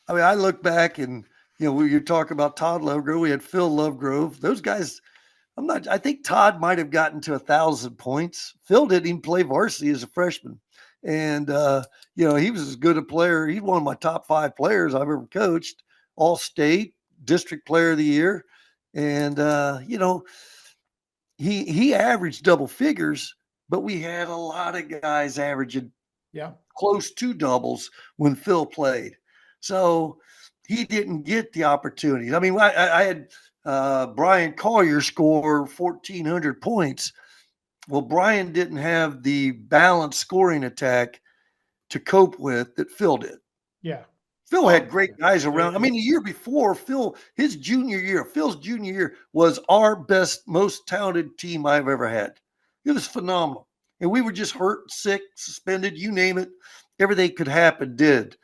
S2: I mean, I look back and you talk about Todd Lovegrove. We had Phil Lovegrove. Those guys. I think Todd might have gotten to 1,000 points. Phil didn't even play varsity as a freshman. And, he was as good a player. He's one of my top 5 players I've ever coached, all state, district player of the year. And, he averaged double figures, but we had a lot of guys averaging
S1: Yeah.
S2: close to doubles when Phil played. So he didn't get the opportunities. I mean, I had Brian Collier score 1,400 points. Well, Brian didn't have the balanced scoring attack to cope with that Phil did.
S1: Yeah.
S2: Phil
S1: Oh,
S2: had great guys around. I mean, the year before, Phil's junior year was our best, most talented team I've ever had. It was phenomenal. And we were just hurt, sick, suspended, you name it. Everything could happen did.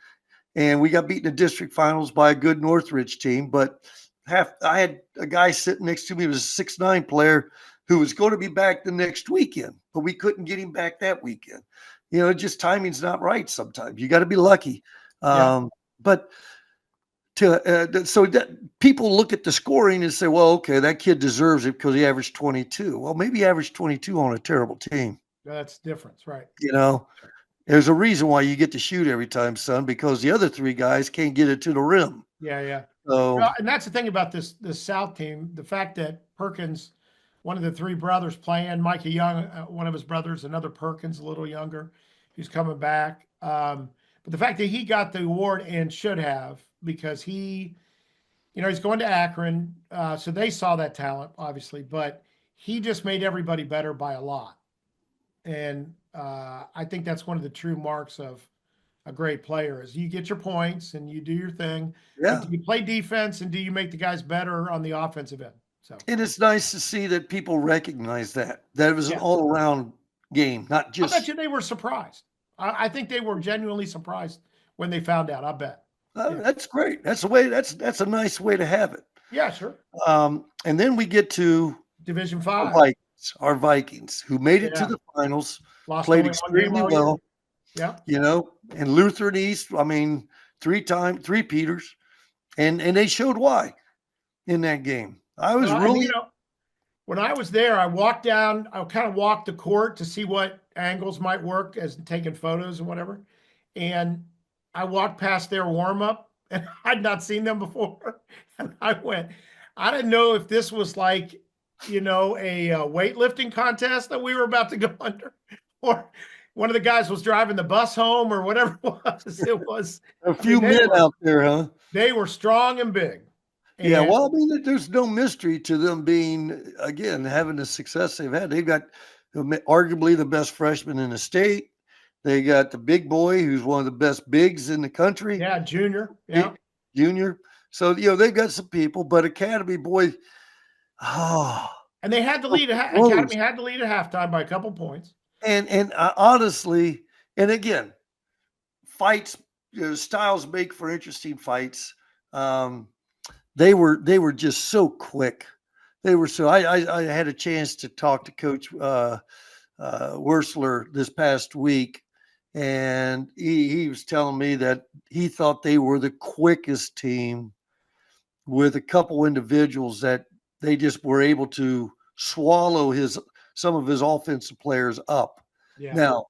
S2: And we got beaten in the district finals by a good Northridge team. But I had a guy sitting next to me, who was a 6'9" player who was going to be back the next weekend, but we couldn't get him back that weekend. Just timing's not right sometimes. You got to be lucky.
S1: Yeah.
S2: But so that people look at the scoring and say, well, okay, that kid deserves it because he averaged 22. Well, maybe he averaged 22 on a terrible team.
S1: That's difference, right?
S2: There's a reason why you get to shoot every time, son, because the other 3 guys can't get it to the rim.
S1: Yeah, yeah.
S2: So,
S1: Well, and that's the thing about this South team, the fact that Perkins, one of the 3 brothers playing, Mikey Young, one of his brothers, another Perkins, a little younger, who's coming back. But the fact that he got the award and should have, because he's going to Akron, so they saw that talent, obviously, but he just made everybody better by a lot. And I think that's one of the true marks of a great player is you get your points and you do your thing,
S2: yeah.
S1: but do you play defense and do you make the guys better on the offensive end? So,
S2: and it's nice to see that people recognize that it was an
S1: yeah.
S2: all-around game, not
S1: I
S2: just.
S1: bet you they were surprised. I think they were genuinely surprised when they found out. I bet.
S2: Yeah. That's great. That's the way. That's a nice way to have it.
S1: Yeah, sure.
S2: And then we get to
S1: Division 5.
S2: our Vikings, who made it to the finals,
S1: Lost
S2: played
S1: only one game
S2: extremely
S1: all
S2: well.
S1: year. Yeah.
S2: And Lutheran East. I mean, 3 Peters, and they showed why in that game. I was really.
S1: When I was there, I walked down, I kind of walked the court to see what angles might work as taking photos and whatever. And I walked past their warm up and I'd not seen them before. And I went, I didn't know if this was like a weightlifting contest that we were about to go under, or one of the guys was driving the bus home or whatever it was. It was
S2: A few men out there, huh?
S1: They were strong and big.
S2: Yeah,
S1: And
S2: well, I mean, there's no mystery to them being, again, having the success they've had. They've got arguably the best freshman in the state. They got the big boy, who's one of the best bigs in the country.
S1: yeah, junior. Yeah.
S2: Junior. So, they've got some people, but Academy, boy,
S1: and they had to lead. Academy had to lead at halftime by a couple points.
S2: And honestly, and again, fights, styles make for interesting fights. They were just so quick. They were so. I had a chance to talk to Coach Wursler this past week, and he was telling me that he thought they were the quickest team, with a couple individuals that they just were able to swallow some of his offensive players up.
S1: Yeah.
S2: Now,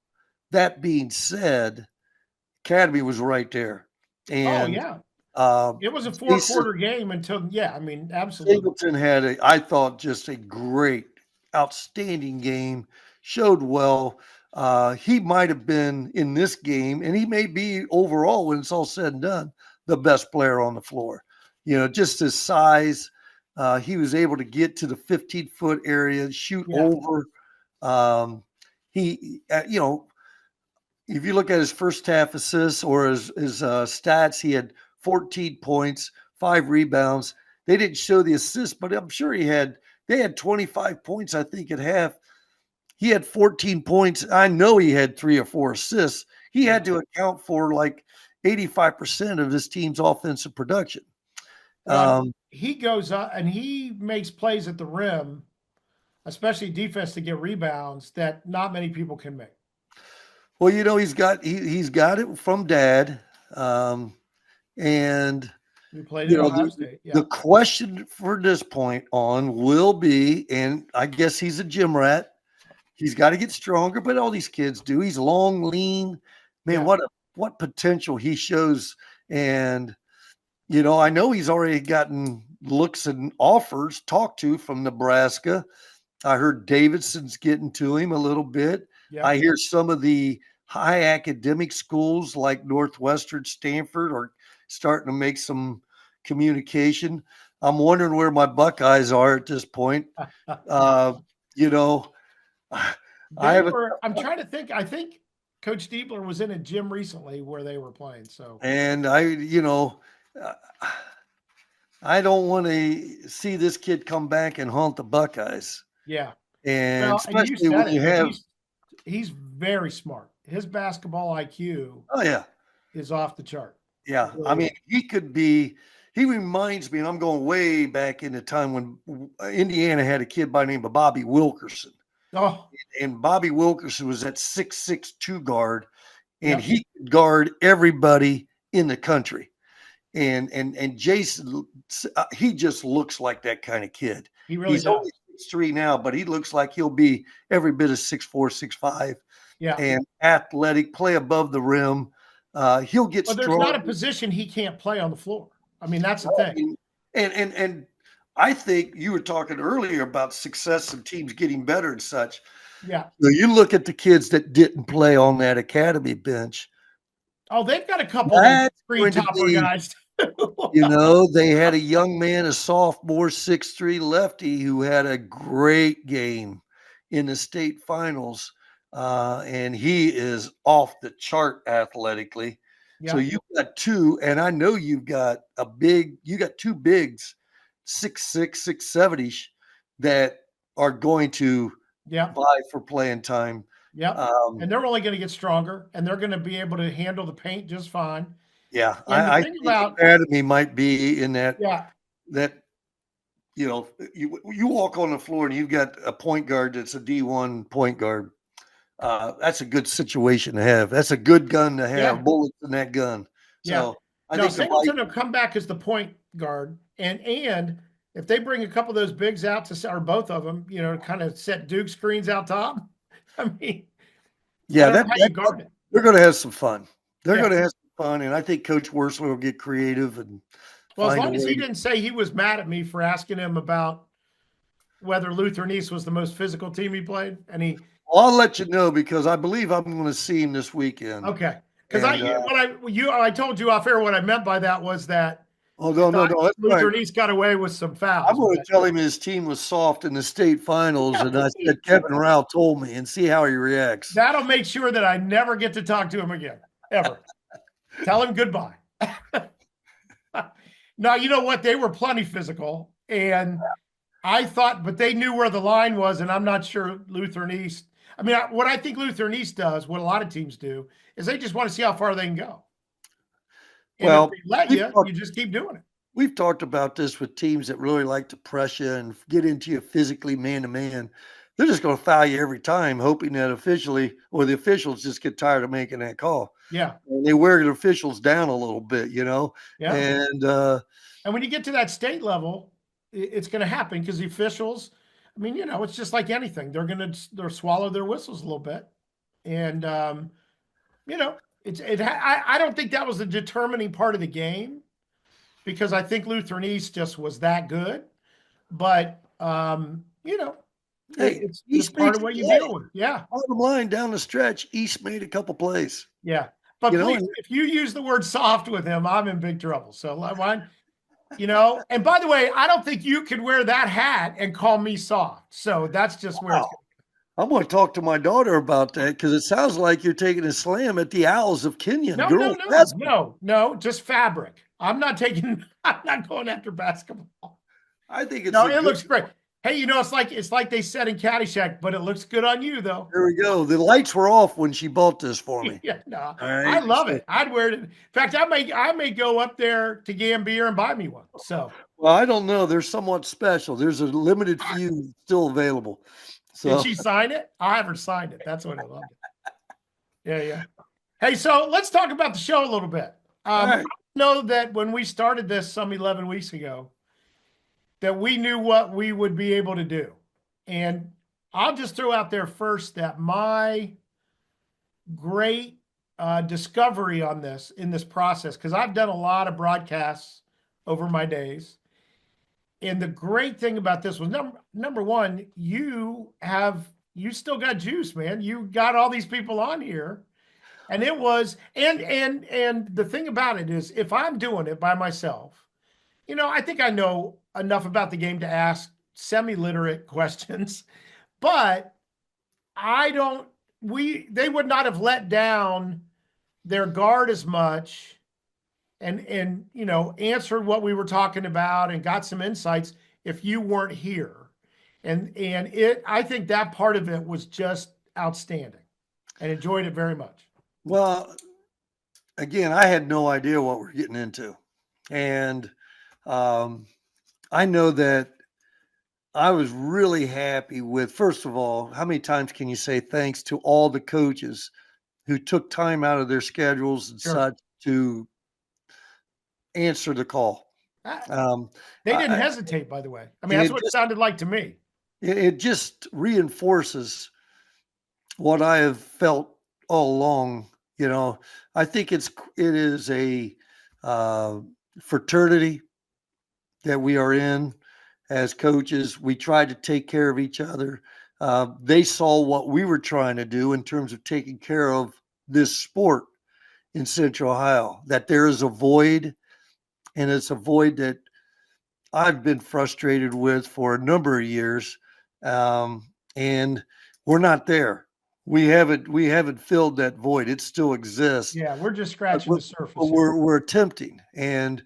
S2: that being said, Academy was right there. And
S1: it was a 4-quarter game until, absolutely.
S2: Singleton had I thought, just a great, outstanding game, showed well. He might have been in this game, and he may be overall, when it's all said and done, the best player on the floor. Just his size. He was able to get to the 15-foot area, shoot over. If you look at his first half assists or his stats, he had 14 points, 5 rebounds. They didn't show the assists, but I'm sure they had 25 points, I think, at half. He had 14 points. I know he had 3 or 4 assists. He had to account for like 85% of this team's offensive production.
S1: He goes up and he makes plays at the rim, especially defense, to get rebounds that not many people can make.
S2: Well, he's got it from Dad, and
S1: we played at Ohio State. Yeah.
S2: The question for this point on will be, and I guess he's a gym rat. He's got to get stronger, but all these kids do. He's long, lean, man. What potential he shows, and I know he's already gotten looks and offers talked to from Nebraska. I heard Davidson's getting to him a little bit. Yeah. I hear some of the high academic schools like Northwestern, Stanford are starting to make some communication. I'm wondering where my Buckeyes are at this point. I'm
S1: trying to think. I think Coach Diebler was in a gym recently where they were playing. So,
S2: and I don't want to see this kid come back and haunt the Buckeyes.
S1: Yeah.
S2: And especially when you have
S1: he's very smart. His basketball IQ is off the chart.
S2: Yeah. Really. I mean, he reminds me, and I'm going way back in the time when Indiana had a kid by the name of Bobby Wilkerson.
S1: Oh.
S2: And Bobby Wilkerson was that 6'6" guard, and he could guard everybody in the country. And Jason, he just looks like that kind of kid.
S1: He really
S2: He's only 6'3" now, but he looks like he'll be every bit of 6'4", 6'5".
S1: Yeah.
S2: And athletic, play above the rim. He'll get strong.
S1: There's not a position he can't play on the floor. I mean, that's the thing.
S2: And I think you were talking earlier about success of teams getting better and such.
S1: Yeah.
S2: So you look at the kids that didn't play on that academy bench.
S1: Oh, they've got a couple of screen topper guys.
S2: They had a young man, a sophomore, 6'3" lefty, who had a great game in the state finals. And he is off the chart athletically. Yeah. So you've got 2, and I know you got 2 bigs, 6'6", 6'7" that are going to vie for playing time.
S1: Yeah. And they're only going to get stronger, and they're going to be able to handle the paint just fine.
S2: Yeah. I think Academy might be in that.
S1: Yeah.
S2: That, you walk on the floor and you've got a point guard that's a D1 point guard. That's a good situation to have. That's a good gun to have, bullets in that gun. So I think
S1: Singleton will come back as the point guard. And if they bring a couple of those bigs out or both of them, kind of set Duke screens out top. I mean,
S2: they're going to have some fun. They're going to have some fun. And I think Coach Wursler will get creative. And
S1: as long as he didn't say he was mad at me for asking him about whether Lutheran East was the most physical team he played? And he
S2: I'll let you know because I believe I'm going to see him this weekend.
S1: okay. Because
S2: And,
S1: I told you off air what I meant by that was that
S2: oh no, that's
S1: Lutheran
S2: right.
S1: East got away with some fouls.
S2: I'm going to tell him his team was soft in the state finals, and I said Kevin Rouch told me, and see how he reacts.
S1: That'll make sure that I never get to talk to him again, ever. Tell him goodbye. Now, you know what? They were plenty physical, and I thought, but they knew where the line was, and I'm not sure Lutheran East. I mean, what I think Lutheran East does, what a lot of teams do, is they just want to see how far they can go. And
S2: well,
S1: if they let you just keep doing it.
S2: We've talked about this with teams that really like to press you and get into you physically man to man. They're just going to foul you every time, hoping that the officials just get tired of making that call.
S1: Yeah.
S2: And they wear the officials down a little bit, Yeah.
S1: And when you get to that state level, it's going to happen because the officials, I mean, it's just like anything. They'll swallow their whistles a little bit. And, I don't think that was the determining part of the game because I think Lutheran East just was that good. But, it's part of what you deal with. Yeah.
S2: Bottom line, down the stretch, East made a couple plays.
S1: Yeah. But please, if you use the word soft with him, I'm in big trouble. So, and by the way, I don't think you could wear that hat and call me soft. So that's just where it's going.
S2: I'm going to talk to my daughter about that because it sounds like you're taking a slam at the Owls of Kenyon.
S1: No, just fabric. I'm not going after basketball.
S2: I think it's
S1: it looks great. Hey, it's like they said in Caddyshack, but it looks good on you though.
S2: There we go. The lights were off when she bought this for me.
S1: Yeah, no, right. I love it. I'd wear it. In fact, I may go up there to Gambier and buy me one. So,
S2: well, I don't know. They're somewhat special. There's a limited few still available. So.
S1: Did she sign it? I haven't signed it. That's what I loved it. Yeah. Hey, so let's talk about the show a little bit. Right. I know that when we started this some 11 weeks ago, that we knew what we would be able to do. And I'll just throw out there first that my great discovery on in this process, because I've done a lot of broadcasts over my days. And the great thing about this was number one, you still got juice, man. You got all these people on here. And it was, and the thing about it is if I'm doing it by myself, I think I know enough about the game to ask semi-literate questions, but they would not have let down their guard as much and answered what we were talking about and got some insights if you weren't here. And I think that part of it was just outstanding and enjoyed it very much.
S2: Well, again, I had no idea what we're getting into. And I know that I was really happy with, first of all, how many times can you say thanks to all the coaches who took time out of their schedules and such to answer the call.
S1: They didn't hesitate, by the way. I mean, that's what it sounded like to me.
S2: It just reinforces what I have felt all along. I think it is a fraternity that we are in as coaches. We try to take care of each other. They saw what we were trying to do in terms of taking care of this sport in Central Ohio, that there is a void, and it's a void that I've been frustrated with for a number of years. And we're not there. We haven't filled that void. It still exists.
S1: Yeah, we're just scratching the surface.
S2: But we're attempting. And,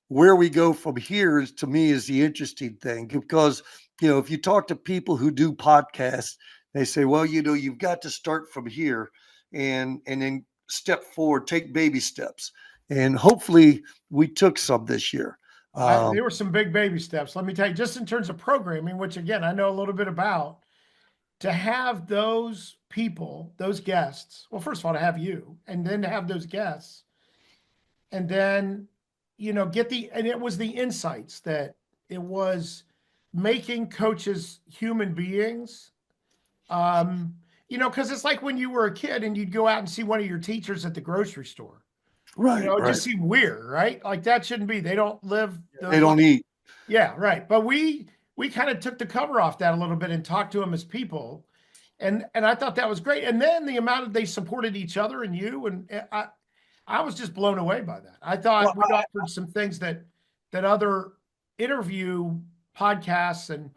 S2: where we go from here to me is the interesting thing, because, if you talk to people who do podcasts, they say, well, you've got to start from here and then step forward, take baby steps. And hopefully we took some this year.
S1: There were some big baby steps. Let me tell you, just in terms of programming, which again, I know a little bit about, to have those people, those guests, well, first of all, to have you, and then to have those guests, and then, and it was the insights that it was making coaches human beings. Because it's like when you were a kid and you'd go out and see one of your teachers at the grocery store.
S2: Right.
S1: It just seemed weird, right? Like that shouldn't be. They don't live.
S2: They don't eat.
S1: Yeah, right. But we we kind of took the cover off that a little bit and talked to them as people. And I thought that was great. And then the amount that they supported each other and you, and I was just blown away by that. I thought we offered some things that other interview podcasts and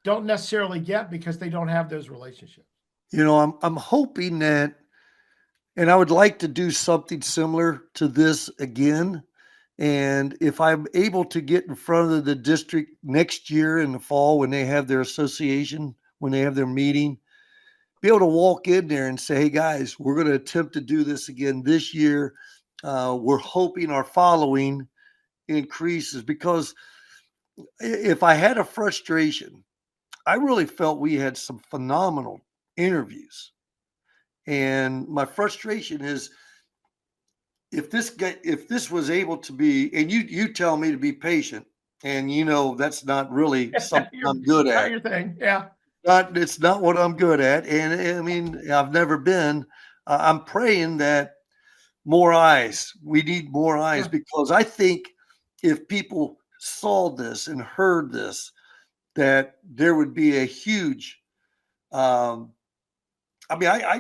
S1: don't necessarily get because they don't have those relationships.
S2: I'm hoping that, and I would like to do something similar to this again. And if I'm able to get in front of the district next year in the fall when they have their association, when they have their meeting, be able to walk in there and say, hey, guys, we're going to attempt to do this again this year. We're hoping our following increases, because if I had a frustration, I really felt we had some phenomenal interviews. And my frustration is, if this was able to be, and you tell me to be patient, and that's not really something I'm good at.
S1: Not your thing, yeah.
S2: It's not what I'm good at, and I mean, I've never been. I'm praying that more eyes. We need more eyes, because I think if people saw this and heard this, that there would be a huge. I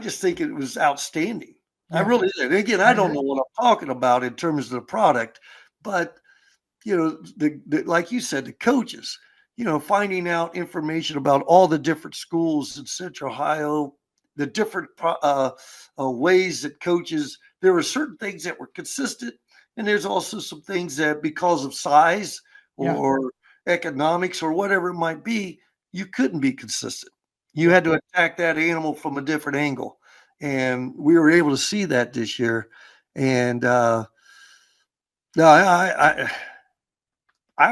S2: just think it was outstanding. Yeah. I really did. Again, I don't know what I'm talking about in terms of the product, but the like you said, the coaches, finding out information about all the different schools in Central Ohio, the different ways that coaches. There were certain things that were consistent, and there's also some things that, because of size or economics or whatever it might be, you couldn't be consistent. You had to attack that animal from a different angle. And we were able to see that this year. And no, I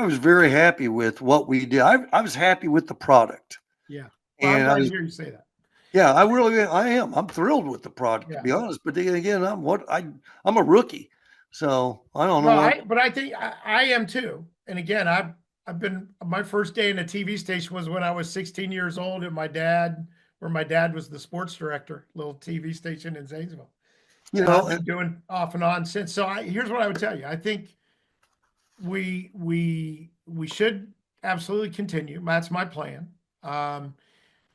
S2: was very happy with what we did. I was happy with the product.
S1: Yeah. Well, I'm glad to hear you say that.
S2: Yeah, I am. I'm thrilled with the product, to be honest. But then again, I'm a rookie. So I don't know.
S1: But I think I am too. And again, I've been, my first day in a TV station was when I was 16 years old, and my dad was the sports director, little TV station in Zanesville. I've been doing off and on since. So here's what I would tell you. I think we should absolutely continue. That's my plan.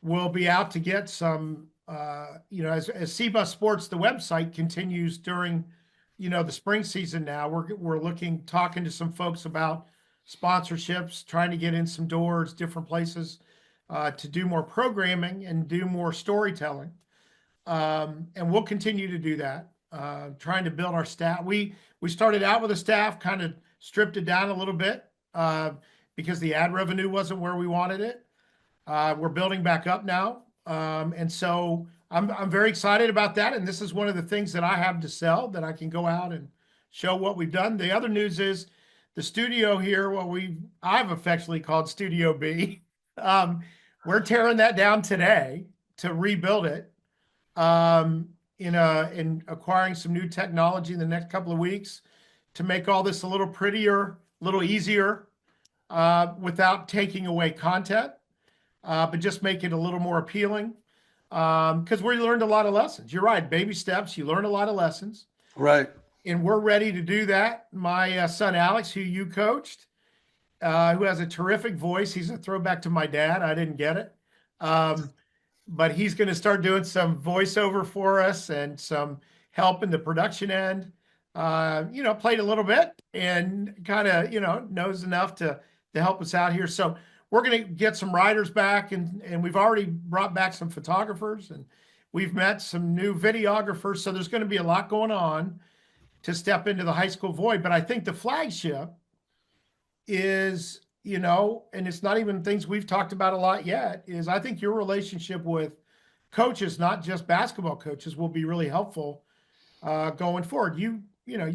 S1: We'll be out to get some, as CBUS Sports, the website continues during, the spring season. Now we're talking to some folks about sponsorships, trying to get in some doors, different places, to do more programming and do more storytelling. And we'll continue to do that, trying to build our staff. We started out with a staff, kind of stripped it down a little bit because the ad revenue wasn't where we wanted it. We're building back up now. And so I'm very excited about that. And this is one of the things that I have to sell, that I can go out and show what we've done. The other news is the studio here, I've affectionately called Studio B. We're tearing that down today to rebuild it. In acquiring some new technology in the next couple of weeks to make all this a little prettier, a little easier, without taking away content, but just make it a little more appealing. Because we learned a lot of lessons. You're right, baby steps. You learn a lot of lessons.
S2: Right.
S1: And we're ready to do that. My son, Alex, who you coached, who has a terrific voice. He's a throwback to my dad. I didn't get it. But he's going to start doing some voiceover for us and some help in the production end. Played a little bit and kind of, knows enough to help us out here. So we're going to get some writers back, and we've already brought back some photographers, and we've met some new videographers. So there's going to be a lot going on to step into the high school void. But I think the flagship is, and it's not even things we've talked about a lot yet, is I think your relationship with coaches, not just basketball coaches, will be really helpful going forward. You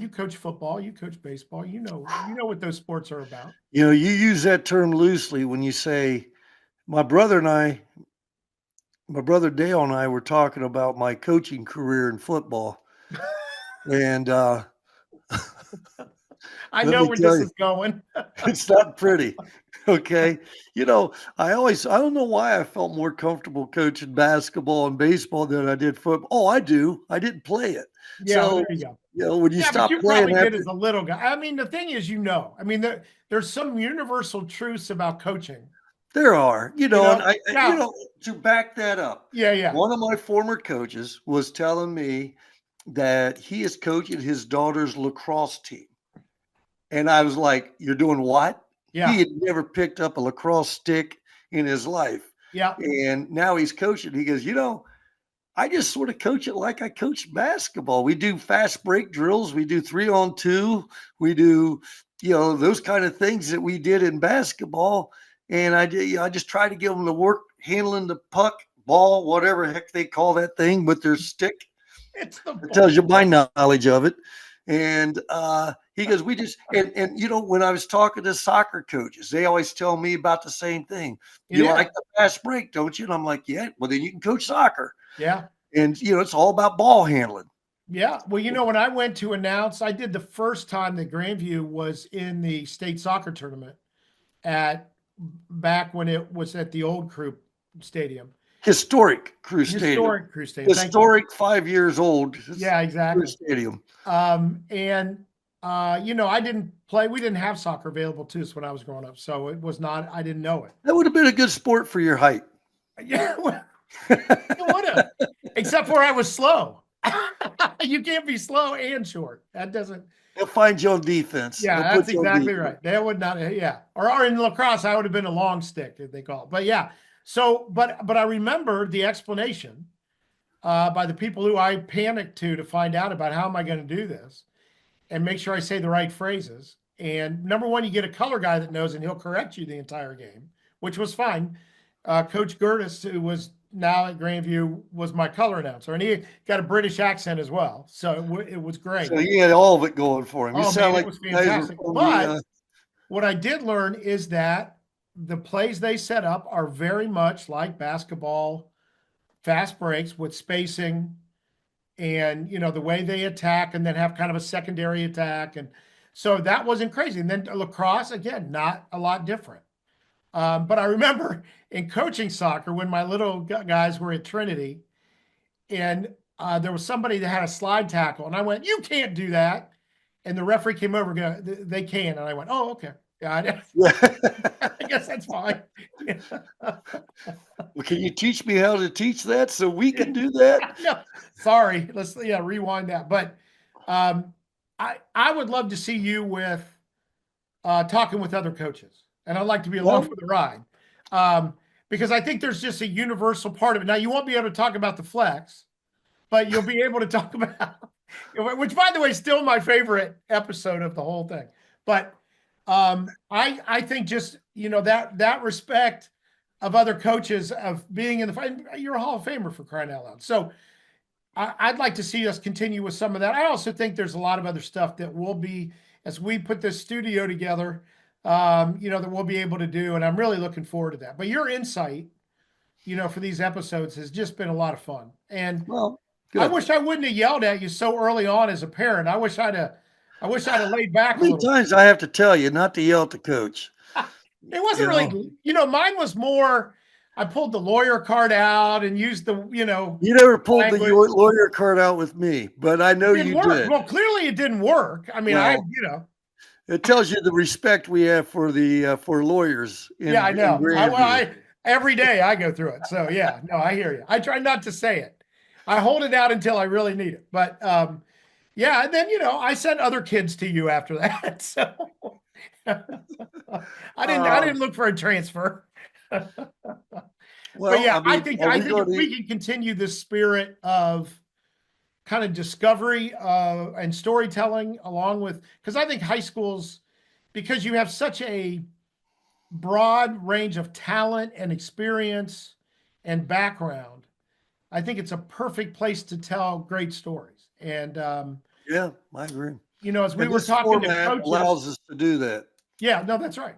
S1: coach football, you coach baseball, you know what those sports are about.
S2: You use that term loosely when you say, my brother Dale and I were talking about my coaching career in football. And
S1: I know where this is going.
S2: It's not pretty. Okay. I don't know why I felt more comfortable coaching basketball and baseball than I did football. Oh, I do. I didn't play it.
S1: Yeah, so, there you go.
S2: When you stop playing,
S1: probably did as a little guy. I mean, the thing is, there's some universal truths about coaching
S2: There are, and
S1: Now,
S2: to back that up,
S1: yeah.
S2: one of my former coaches was telling me that he is coaching his daughter's lacrosse team. And I was like, "You're doing what?"
S1: Yeah.
S2: He had never picked up a lacrosse stick in his life.
S1: Yeah.
S2: And now he's coaching. He goes, I just sort of coach it like I coach basketball. We do fast break drills. We do 3-on-2. We do, those kind of things that we did in basketball. And I just try to give them the work handling the puck, ball, whatever the heck they call that thing with their stick.
S1: It's the
S2: It tells you my knowledge of it. And he goes, we just, and when I was talking to soccer coaches, they always tell me about the same thing. You like the fast break, don't you? And I'm like, yeah, well, then you can coach soccer.
S1: Yeah.
S2: And, it's all about ball handling.
S1: Yeah. Well, when I went to announce, I did the first time that Grandview was in the state soccer tournament back when it was at the old Crew Stadium.
S2: Historic Crew Stadium.
S1: Historic Crew Stadium.
S2: Historic 5 years old.
S1: Yeah, exactly.
S2: Crew Stadium.
S1: I didn't play. We didn't have soccer available to us when I was growing up. So it was not, I didn't know it.
S2: That would have been a good sport for your height.
S1: Yeah. It would have, except for I was slow. You can't be slow and short. That doesn't.
S2: They'll find you on defense.
S1: Yeah, that's exactly right. They would not. Yeah, or in lacrosse, I would have been a long stick, if they call it. But yeah. So, but I remember the explanation by the people who I panicked to find out about how am I going to do this and make sure I say the right phrases. And number one, you get a color guy that knows, and he'll correct you the entire game, which was fine. Coach Gertis, who was now at Grandview, was my color announcer, and he got a British accent as well, so it was great.
S2: So he had all of it going for him.
S1: Oh, man, it was fantastic. But what I did learn is that the plays they set up are very much like basketball, fast breaks with spacing, and the way they attack, and then have kind of a secondary attack, and so that wasn't crazy. And then lacrosse, again, not a lot different. But I remember in coaching soccer when my little guys were at Trinity, and there was somebody that had a slide tackle, and I went, "You can't do that." And the referee came over, "They can." And I went, "Oh, okay. Yeah, I guess that's fine."
S2: Well, can you teach me how to teach that so we can do that?
S1: No, sorry. Let's rewind that. But I would love to see you with talking with other coaches. And I'd like to be along for the ride because I think there's just a universal part of it. Now, you won't be able to talk about the flex, but you'll be able to talk about, which, by the way, is still my favorite episode of the whole thing. But I think just, that respect of other coaches, of being in the fight. You're a Hall of Famer, for crying out loud. So I'd like to see us continue with some of that. I also think there's a lot of other stuff that will be, as we put this studio together, that we'll be able to do. And I'm really looking forward to that. But your insight, for these episodes has just been a lot of fun. And I wish I wouldn't have yelled at you so early on as a parent. I wish I'd have laid back a little.
S2: How many times I have to tell you not to yell at the coach?
S1: It wasn't really, mine was more, I pulled the lawyer card out and used the,
S2: You never pulled
S1: language.
S2: the lawyer card out with me, but I know you did.
S1: Well, clearly it didn't work. I mean,
S2: It tells you the respect we have for for lawyers.
S1: I know. Every day I go through it. So yeah, no, I hear you. I try not to say it. I hold it out until I really need it. But and then I sent other kids to you after that. So I didn't look for a transfer. Well, but yeah, I think if we can continue this spirit of kind of discovery and storytelling, along with, because I think high schools, because you have such a broad range of talent and experience and background, I think it's a perfect place to tell great stories. And
S2: yeah, I agree.
S1: As we were talking to coaches,
S2: allows us to do that.
S1: Yeah, no, that's right.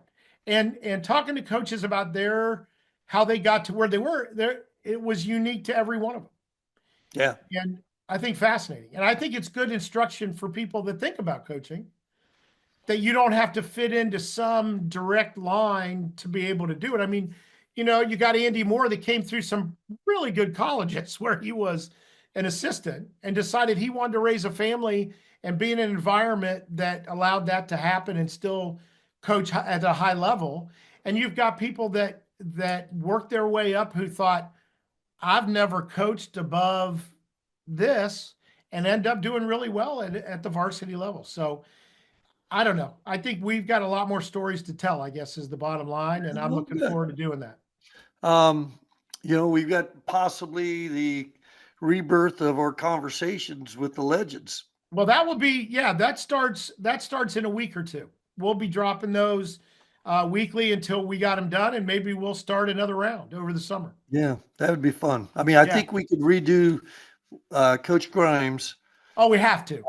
S1: And talking to coaches about how they got to where they were, it was unique to every one of them.
S2: Yeah.
S1: And I think fascinating. And I think it's good instruction for people that think about coaching, that you don't have to fit into some direct line to be able to do it. I mean, you got Andy Moore that came through some really good colleges where he was an assistant and decided he wanted to raise a family and be in an environment that allowed that to happen and still coach at a high level. And you've got people that that worked their way up who thought, I've never coached above this, and end up doing really well at the varsity level. So I don't know. I think we've got a lot more stories to tell, I guess, is the bottom line. And I'm
S2: Well,
S1: looking
S2: good.
S1: forward to doing that.
S2: We've got possibly the rebirth of our conversations with the legends.
S1: Well, that will be, yeah, that starts in a week or two. We'll be dropping those weekly until we got them done, and maybe we'll start another round over the summer.
S2: Yeah, that would be fun. I mean, I
S1: Yeah.
S2: think we could redo Coach Grimes.
S1: Oh, we have to.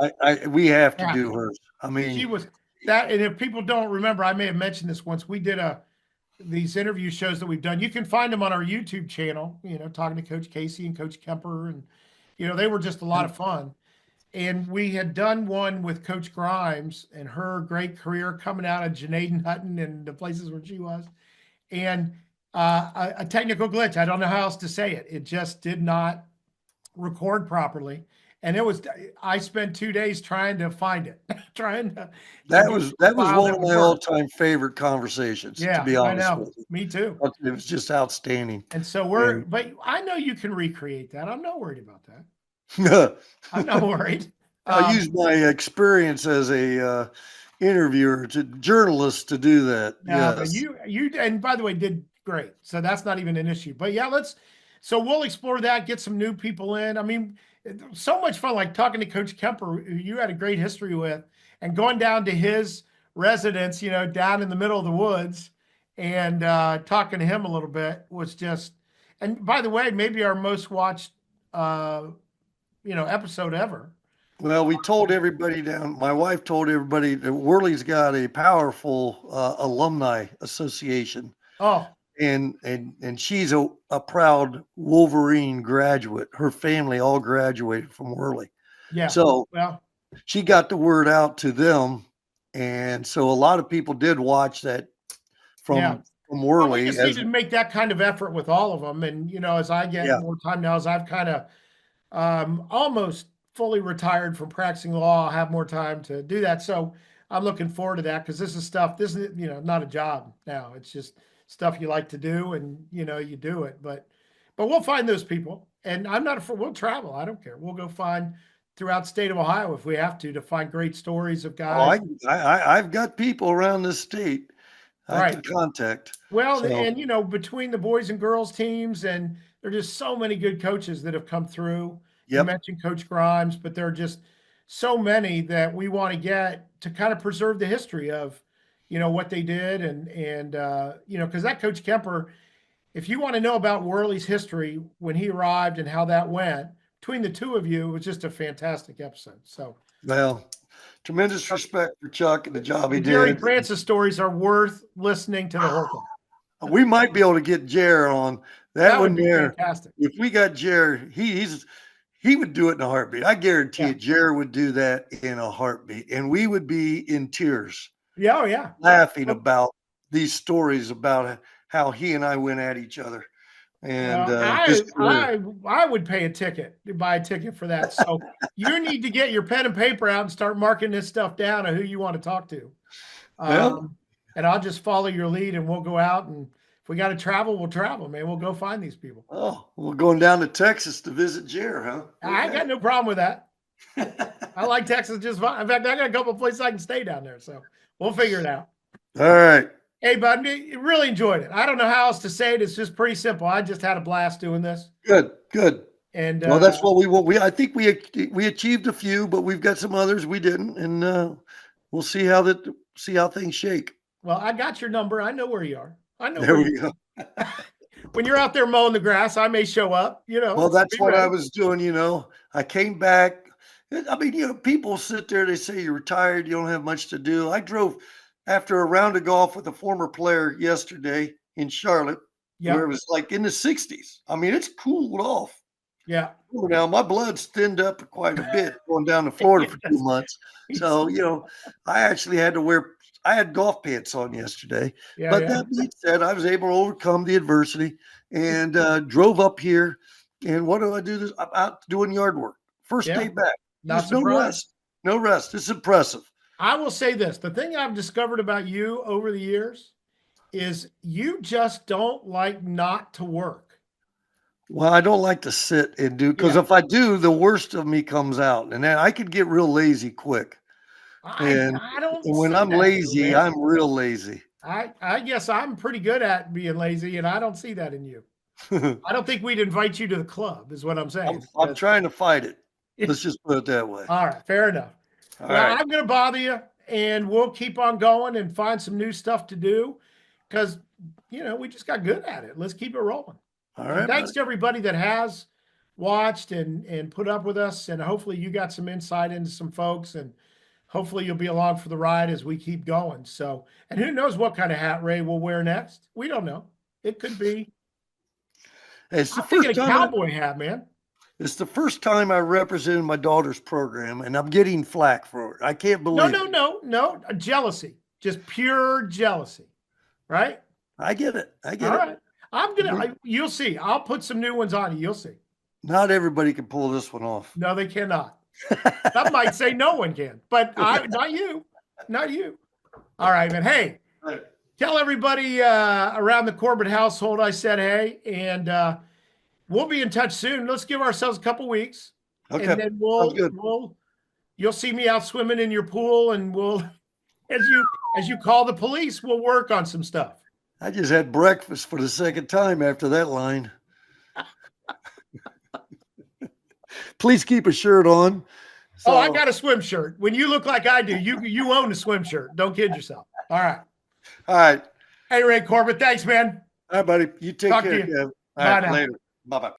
S2: We have to
S1: Yeah.
S2: do hers. I mean,
S1: She was that, and if people don't remember, I may have mentioned this once. We did these interview shows that we've done. You can find them on our YouTube channel, talking to Coach Casey and Coach Kemper. And, they were just a lot of fun. And we had done one with Coach Grimes and her great career coming out of Janaden Hutton and the places where she was. And a technical glitch. I don't know how else to say it. It just did not record properly. And I spent 2 days trying to find it,
S2: that was one of my all-time favorite conversations.
S1: Yeah,
S2: to be honest
S1: I know.
S2: with you.
S1: Me too.
S2: It was just outstanding.
S1: And so but I know you can recreate that. I'm not worried about that. I'm not worried.
S2: I used my experience as a interviewer journalist to do that.
S1: Yeah,
S2: yes.
S1: But you, and by the way, did great. So that's not even an issue. But yeah, so we'll explore that, get some new people in. I mean, so much fun, like talking to Coach Kemper, who you had a great history with, and going down to his residence, down in the middle of the woods, and talking to him a little bit was just, and by the way, maybe our most watched, episode ever.
S2: Well, we told everybody my wife told everybody that Worley's got a powerful alumni association.
S1: Oh.
S2: And she's a proud Wolverine graduate. Her family all graduated from Worley.
S1: Yeah.
S2: So she got the word out to them. And so a lot of people did watch that from Worley.
S1: Well, we just need to make that kind of effort with all of them. And, as I get more time now, as I've kind of almost fully retired from practicing law, I'll have more time to do that. So I'm looking forward to that, because this is not a job now. It's just stuff you like to do, and you do it. But we'll find those people, and I'm not afraid. We'll travel. I don't care. We'll go find throughout the state of Ohio if we have to find great stories of guys.
S2: I've got people around the state I can contact.
S1: Well, and between the boys and girls teams, and there are just so many good coaches that have come through. Yep. You mentioned Coach Grimes, but there are just so many that we want to get to kind of preserve the history of, what they did. And because that Coach Kemper, if you want to know about Worley's history when he arrived and how that went, between the two of you, it was just a fantastic episode. So,
S2: well, tremendous respect for Chuck and the job he did.
S1: Jerry Francis stories are worth listening to the whole thing.
S2: We might be able to get Jer on that one
S1: be
S2: there.
S1: Fantastic.
S2: If we got Jer, he would do it in a heartbeat. I guarantee it. Jer would do that in a heartbeat, and we would be in tears.
S1: Yeah, oh yeah,
S2: laughing about these stories about how he and I went at each other. And
S1: I would buy a ticket for that. So you need to get your pen and paper out and start marking this stuff down of who you want to talk to. And I'll just follow your lead, and we'll go out, and if we got to travel, we'll travel, man. We'll go find these people.
S2: Oh, we're going down to Texas to visit Jer, huh?
S1: I got no problem with that. I like Texas just fine. In fact, I got a couple of places I can stay down there, so we'll figure it out.
S2: All right.
S1: Hey, bud, really enjoyed it. I don't know how else to say it. It's just pretty simple. I just had a blast doing this.
S2: Good.
S1: And
S2: well, that's what we want. I think we achieved a few, but we've got some others we didn't, and we'll see how things shake.
S1: Well, I got your number. I know where you are. I know.
S2: There we go.
S1: When you're out there mowing the grass, I may show up.
S2: Well, that's what I was doing. I came back. I mean, people sit there. They say you're retired. You don't have much to do. I drove after a round of golf with a former player yesterday in Charlotte, where it was like in the 60s. I mean, it's cooled off.
S1: Yeah.
S2: Now my blood's thinned up quite a bit going down to Florida for 2 months. So, I actually had to I had golf pants on yesterday. That being said, I was able to overcome the adversity and drove up here. And what do I do? I'm out doing yard work. First day back. There's no rest. No rest. It's impressive.
S1: I will say this. The thing I've discovered about you over the years, is you just don't like not to work.
S2: Well, I don't like to sit and do, because if I do, the worst of me comes out, and then I could get real lazy quick. And
S1: I don't
S2: when
S1: see
S2: I'm
S1: that,
S2: lazy,
S1: man.
S2: I'm real lazy.
S1: I guess I'm pretty good at being lazy, and I don't see that in you. I don't think we'd invite you to the club, is what I'm saying.
S2: I'm trying to fight it. Let's just put it that way.
S1: All right, fair enough.
S2: All
S1: Well,
S2: right.
S1: I'm going to bother you, and we'll keep on going and find some new stuff to do because, we just got good at it. Let's keep it rolling.
S2: All
S1: And
S2: right.
S1: thanks to everybody that has watched and put up with us, and hopefully you got some insight into some folks, and hopefully you'll be along for the ride as we keep going. So, and who knows what kind of hat Ray will wear next? We don't know. It could be.
S2: It's the
S1: I'm thinking
S2: first
S1: a
S2: time
S1: cowboy hat, man.
S2: it's the first time I represented my daughter's program, and I'm getting flack for it. I can't believe it.
S1: No. Jealousy. Just pure jealousy. Right?
S2: I get it. I get
S1: All
S2: it.
S1: right. You'll see. I'll put some new ones on you. You'll see.
S2: Not everybody can pull this one off.
S1: No, they cannot. Some might say no one can, but not you. Not you. All right, man. Hey, tell everybody around the Corbett household I said hey, and we'll be in touch soon. Let's give ourselves a couple weeks.
S2: Okay.
S1: And then you'll see me out swimming in your pool, and we'll as you call the police, we'll work on some stuff.
S2: I just had breakfast for the second time after that line. Please keep a shirt on.
S1: So, I got a swim shirt. When you look like I do, you own a swim shirt. Don't kid yourself. All right.
S2: All right.
S1: Hey, Ray Corbett. Thanks, man.
S2: All right, buddy. You take care.
S1: To you.
S2: Kev. All
S1: Bye
S2: right,
S1: now.
S2: later. Bye-bye.